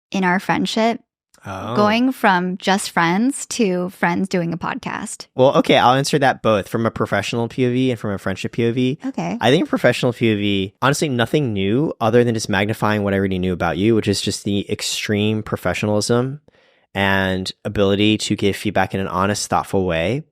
in our friendship? Going from just friends to friends doing a podcast. Well, okay, I'll answer that both from a professional POV and from a friendship POV. Okay. I think professional POV, honestly, nothing new other than just magnifying what I already knew about you, which is just the extreme professionalism and ability to give feedback in an honest, thoughtful way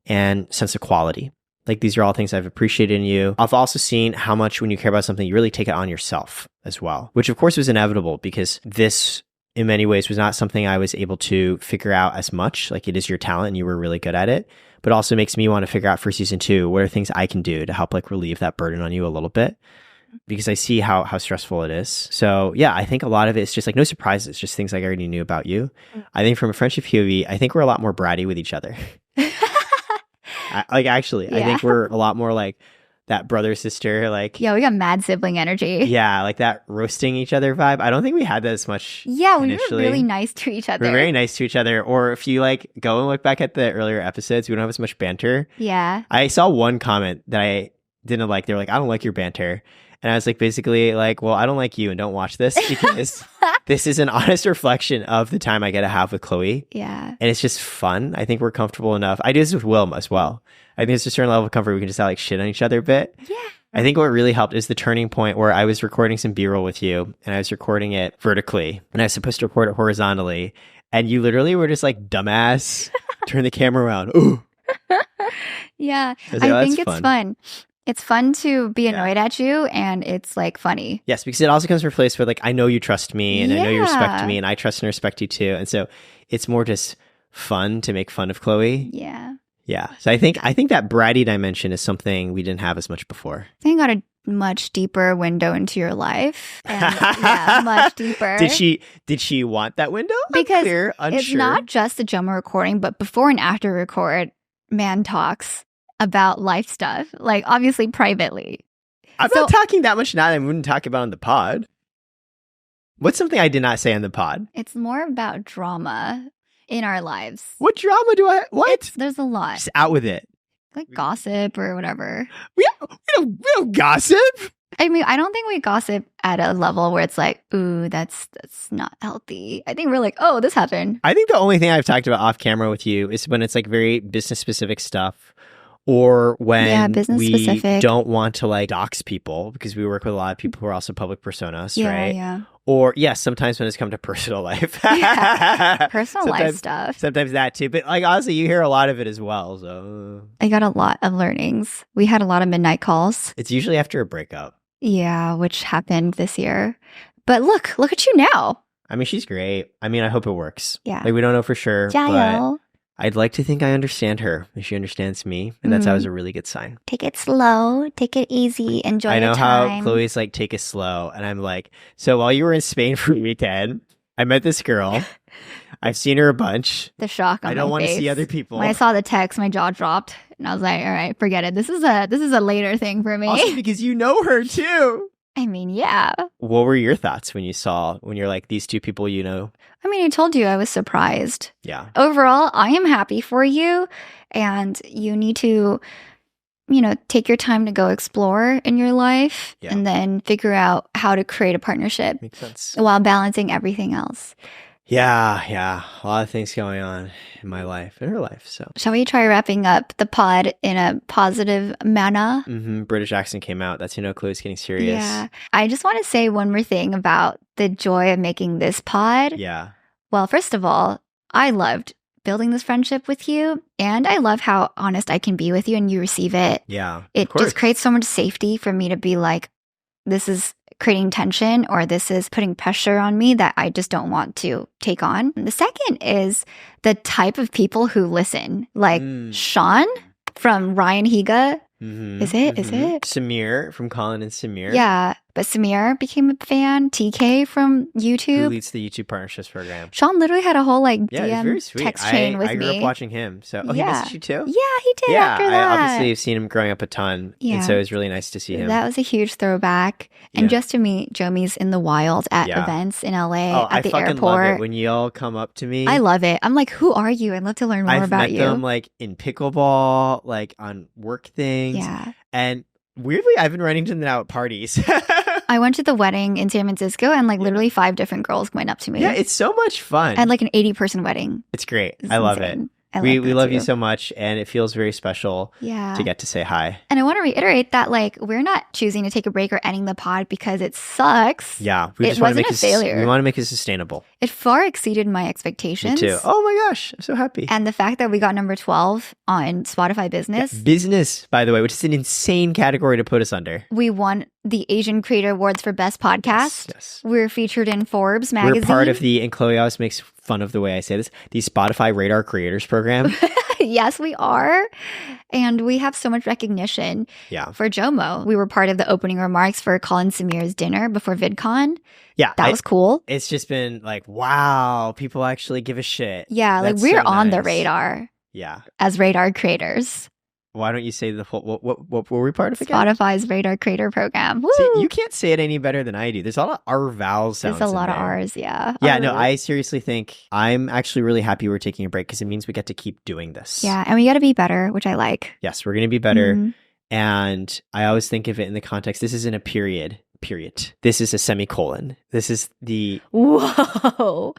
and sense of quality. Like these are all things I've appreciated in you. I've also seen how much when you care about something, you really take it on yourself as well, which of course was inevitable because this in many ways was not something I was able to figure out as much. Like it is your talent and you were really good at it, but also makes me want to figure out for season 2, what are things I can do to help like relieve that burden on you a little bit, because I see how stressful it is. So yeah, I think a lot of it is just like no surprises, just things like I already knew about you. I think from a friendship POV, I think we're a lot more bratty with each other. I think we're a lot more like that brother sister, like yeah, we got mad sibling energy. Yeah, like that roasting each other vibe. I don't think we had that as much. Yeah, we were really nice to each other. We're very nice to each other. Or if you like go and look back at the earlier episodes, we don't have as much banter. Yeah. I saw one comment that I didn't like. They were like, I don't like your banter. And I was like, basically like, well, I don't like you and don't watch this because this is an honest reflection of the time I get to have with Chloe. Yeah. And it's just fun. I think we're comfortable enough. I do this with Wilma as well. I think it's a certain level of comfort. We can just like shit on each other a bit. Yeah. I think what really helped is the turning point where I was recording some B-roll with you and I was recording it vertically and I was supposed to record it horizontally. And you literally were just like, dumbass, turn the camera around. Ooh. Yeah. I was like, I think it's fun. fun. It's fun to be annoyed at you, and it's like funny. Yes, because it also comes from a place where like, I know you trust me and I know you respect me and I trust and respect you too. And so it's more just fun to make fun of Chloe. Yeah. Yeah. So I think that bratty dimension is something we didn't have as much before. I think I got a much deeper window into your life. And, yeah, much deeper. Did she want that window? Because Unclear, unsure. It's not just the JOMO recording, but before and after record, man talks about life stuff, like obviously privately. I'm not talking that much now that I wouldn't talk about on the pod. What's something I did not say on the pod? It's more about drama in our lives. What drama do I? What? There's a lot. Just out with it. Like gossip or whatever. We don't gossip. I mean, I don't think we gossip at a level where it's like, ooh, that's not healthy. I think we're like, oh, this happened. I think the only thing I've talked about off camera with you is when it's like very business specific stuff. Or when we don't want to like dox people because we work with a lot of people who are also public personas, right? Yeah. Or yes, sometimes when it's come to personal life. Personal life stuff. Sometimes that too. But like honestly, you hear a lot of it as well. So I got a lot of learnings. We had a lot of midnight calls. It's usually after a breakup. Yeah, which happened this year. But look at you now. I mean, she's great. I mean, I hope it works. Yeah. Like we don't know for sure. Jayna. I'd like to think I understand her and she understands me. And that's always a really good sign. Take it slow. Take it easy. Enjoy your time. I know how Chloe's like, take it slow. And I'm like, so while you were in Spain for the weekend, I met this girl. I've seen her a bunch. The shock on my face. I don't want to see other people. When I saw the text, my jaw dropped. And I was like, all right, forget it. This is a later thing for me. Also because you know her too. I mean, yeah. What were your thoughts when you're like, these two people you know? I mean, I told you I was surprised. Yeah. Overall, I am happy for you. And you need to, take your time to go explore in your life and then figure out how to create a partnership. Makes sense. While balancing everything else. Yeah. A lot of things going on in my life, in her life. So, shall we try wrapping up the pod in a positive manner? British accent came out. That's Chloe's getting serious. Yeah. I just want to say one more thing about the joy of making this pod. Yeah. Well, first of all, I loved building this friendship with you, and I love how honest I can be with you and you receive it. Yeah. It just creates so much safety for me to be like, this is creating tension or this is putting pressure on me that I just don't want to take on. The second is the type of people who listen, like Sean from Ryan Higa. Is it? Samir from Colin and Samir. Yeah. But Samir became a fan. TK from YouTube. Who leads the YouTube Partnerships program. Sean literally had a whole like DM text chain with me. I grew up watching him. So, he missed you too? Yeah, he did after that. I obviously have seen him growing up a ton. Yeah. And so it was really nice to see him. That was a huge throwback. And just to meet Jomies in the wild at events in LA at the airport. I fucking love it when y'all come up to me. I love it. I'm like, who are you? I'd love to learn more about you. I've met them like in pickleball, like on work things. Yeah. And weirdly, I've been running into them out at parties. I went to the wedding in San Francisco and like literally 5 different girls went up to me. Yeah, it's so much fun. At like an 80-person wedding. It's great. I love it. We love you so much, and it feels very special to get to say hi. And I want to reiterate that like we're not choosing to take a break or ending the pod because it sucks. Yeah, it wasn't a failure. We want to make it sustainable. It far exceeded my expectations. Me too. Oh my gosh, I'm so happy. And the fact that we got number 12 on Spotify Business. Yeah, business, by the way, which is an insane category to put us under. We won the Asian Creator Awards for Best Podcast. Yes. We're featured in Forbes magazine. We're part of and Chloe always makes fun of the way I say this, the Spotify Radar Creators Program. Yes, we are. And we have so much recognition for JOMO. We were part of the opening remarks for Colin Samir's dinner before VidCon. Yeah. That was cool. It's just been like, wow, people actually give a shit. Yeah, That's like we're so on the nice. radar. Yeah. As radar creators. Why don't you say the full, what were we part of again? Spotify's Radar Creator Program. Woo! See, you can't say it any better than I do. There's a lot of R vowel sounds. There's a lot of R's, yeah. Yeah, no, I seriously think I'm actually really happy we're taking a break because it means we get to keep doing this. Yeah, and we got to be better, which I like. Yes, we're going to be better. And I always think of it in the context, this isn't a period. This is a semicolon. This is the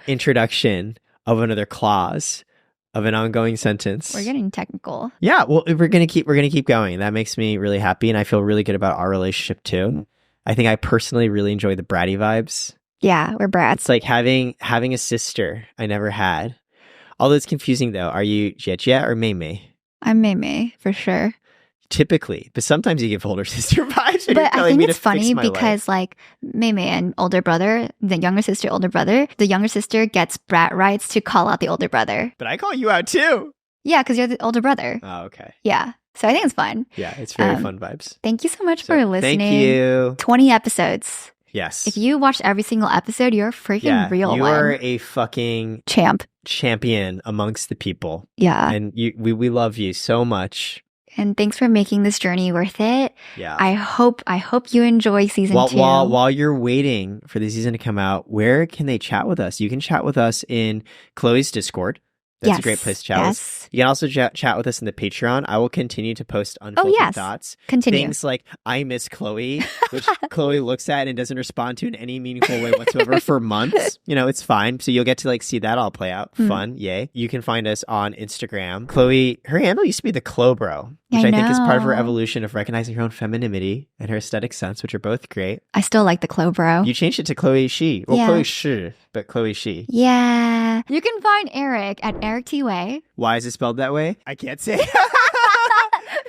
introduction of another clause of an ongoing sentence. We're getting technical. Yeah, well, we're gonna keep going. That makes me really happy, and I feel really good about our relationship too. I think I personally really enjoy the bratty vibes. Yeah, we're brats. It's like having a sister I never had. Although it's confusing though. Are you Jayna or Mayme? I'm Mayme for sure. Typically, but sometimes you give older sister vibes. But I think it's funny because like Mayme and older brother, the younger sister gets brat rights to call out the older brother. But I call you out too. Yeah, because you're the older brother. Oh, okay. Yeah. So I think it's fun. Yeah, it's very fun vibes. Thank you so much for listening. Thank you. 20 episodes. Yes. If you watched every single episode, you're a freaking real one. You are a fucking champion amongst the people. Yeah. And we love you so much. And thanks for making this journey worth it. Yeah. I hope you enjoy season 2. While you're waiting for the season to come out, where can they chat with us? You can chat with us in Chloe's Discord. That's a great place to chat with us. You can also chat with us in the Patreon. I will continue to post unfiltered thoughts. Continue. Things like I miss Chloe, which Chloe looks at and doesn't respond to in any meaningful way whatsoever for months. You know, it's fine. So you'll get to like see that all play out. Fun. Yay. You can find us on Instagram. Chloe, her handle used to be the Clobro, which I think is part of her evolution of recognizing her own femininity and her aesthetic sense, which are both great. I still like the Clobro. You changed it to Chloe She. Well, Chloe Shi, but Chloe She. Yeah. You can find Eric at Eric T. Way. Why is it spelled that way? I can't say.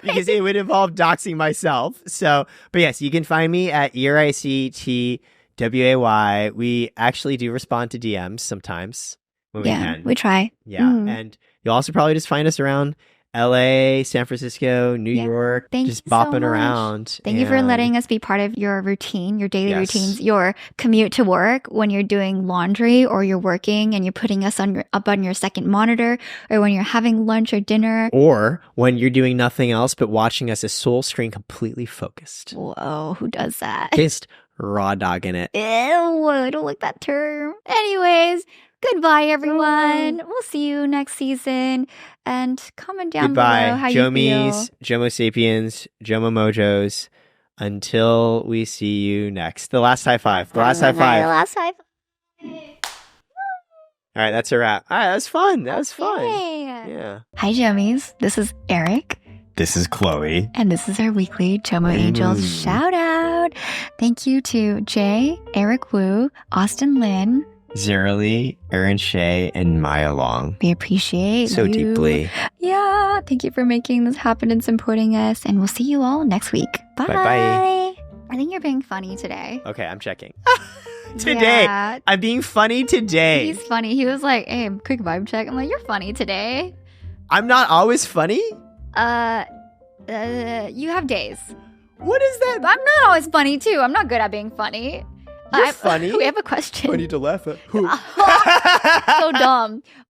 Because it would involve doxing myself. So, but yes, you can find me at 𝙊𝙊𝙎𝙊𝙎. We actually do respond to DMs sometimes when we can. We try. Yeah. And you'll also probably just find us around LA, San Francisco, New York, just bopping around. Thank you for letting us be part of your routine, your daily routines, your commute to work when you're doing laundry or you're working and you're putting us up on your second monitor, or when you're having lunch or dinner. Or when you're doing nothing else but watching us as soul screen completely focused. Whoa, who does that? Just raw dogging it. Ew, I don't like that term. Anyways, goodbye, everyone. We'll see you next season. And comment down below how you feel. JOMO Sapiens, JOMO Mojos. Until we see you next. The last high five. The last high five. All right, that's a wrap. All right, that was fun. Yeah. Hi, Jomies. This is Eric. This is Chloe. And this is our weekly JOMO Angels shout out. Thank you to Jay, Eric Wu, Austin Lin, 𝙎𝙊𝙈𝙊𝙎, and Maya Long. We appreciate so you. deeply. Yeah, thank you for making this happen and supporting us. And we'll see you all next week. Bye. Bye-bye. I think you're being funny today. Okay, I'm checking. Today. Yeah. I'm being funny today. He's funny. He was like, hey, quick vibe check. I'm like, you're funny today. I'm not always funny? You have days. What is that? I'm not always funny, too. I'm not good at being funny. You're funny. We have a question. Funny to laugh at. Who? So dumb.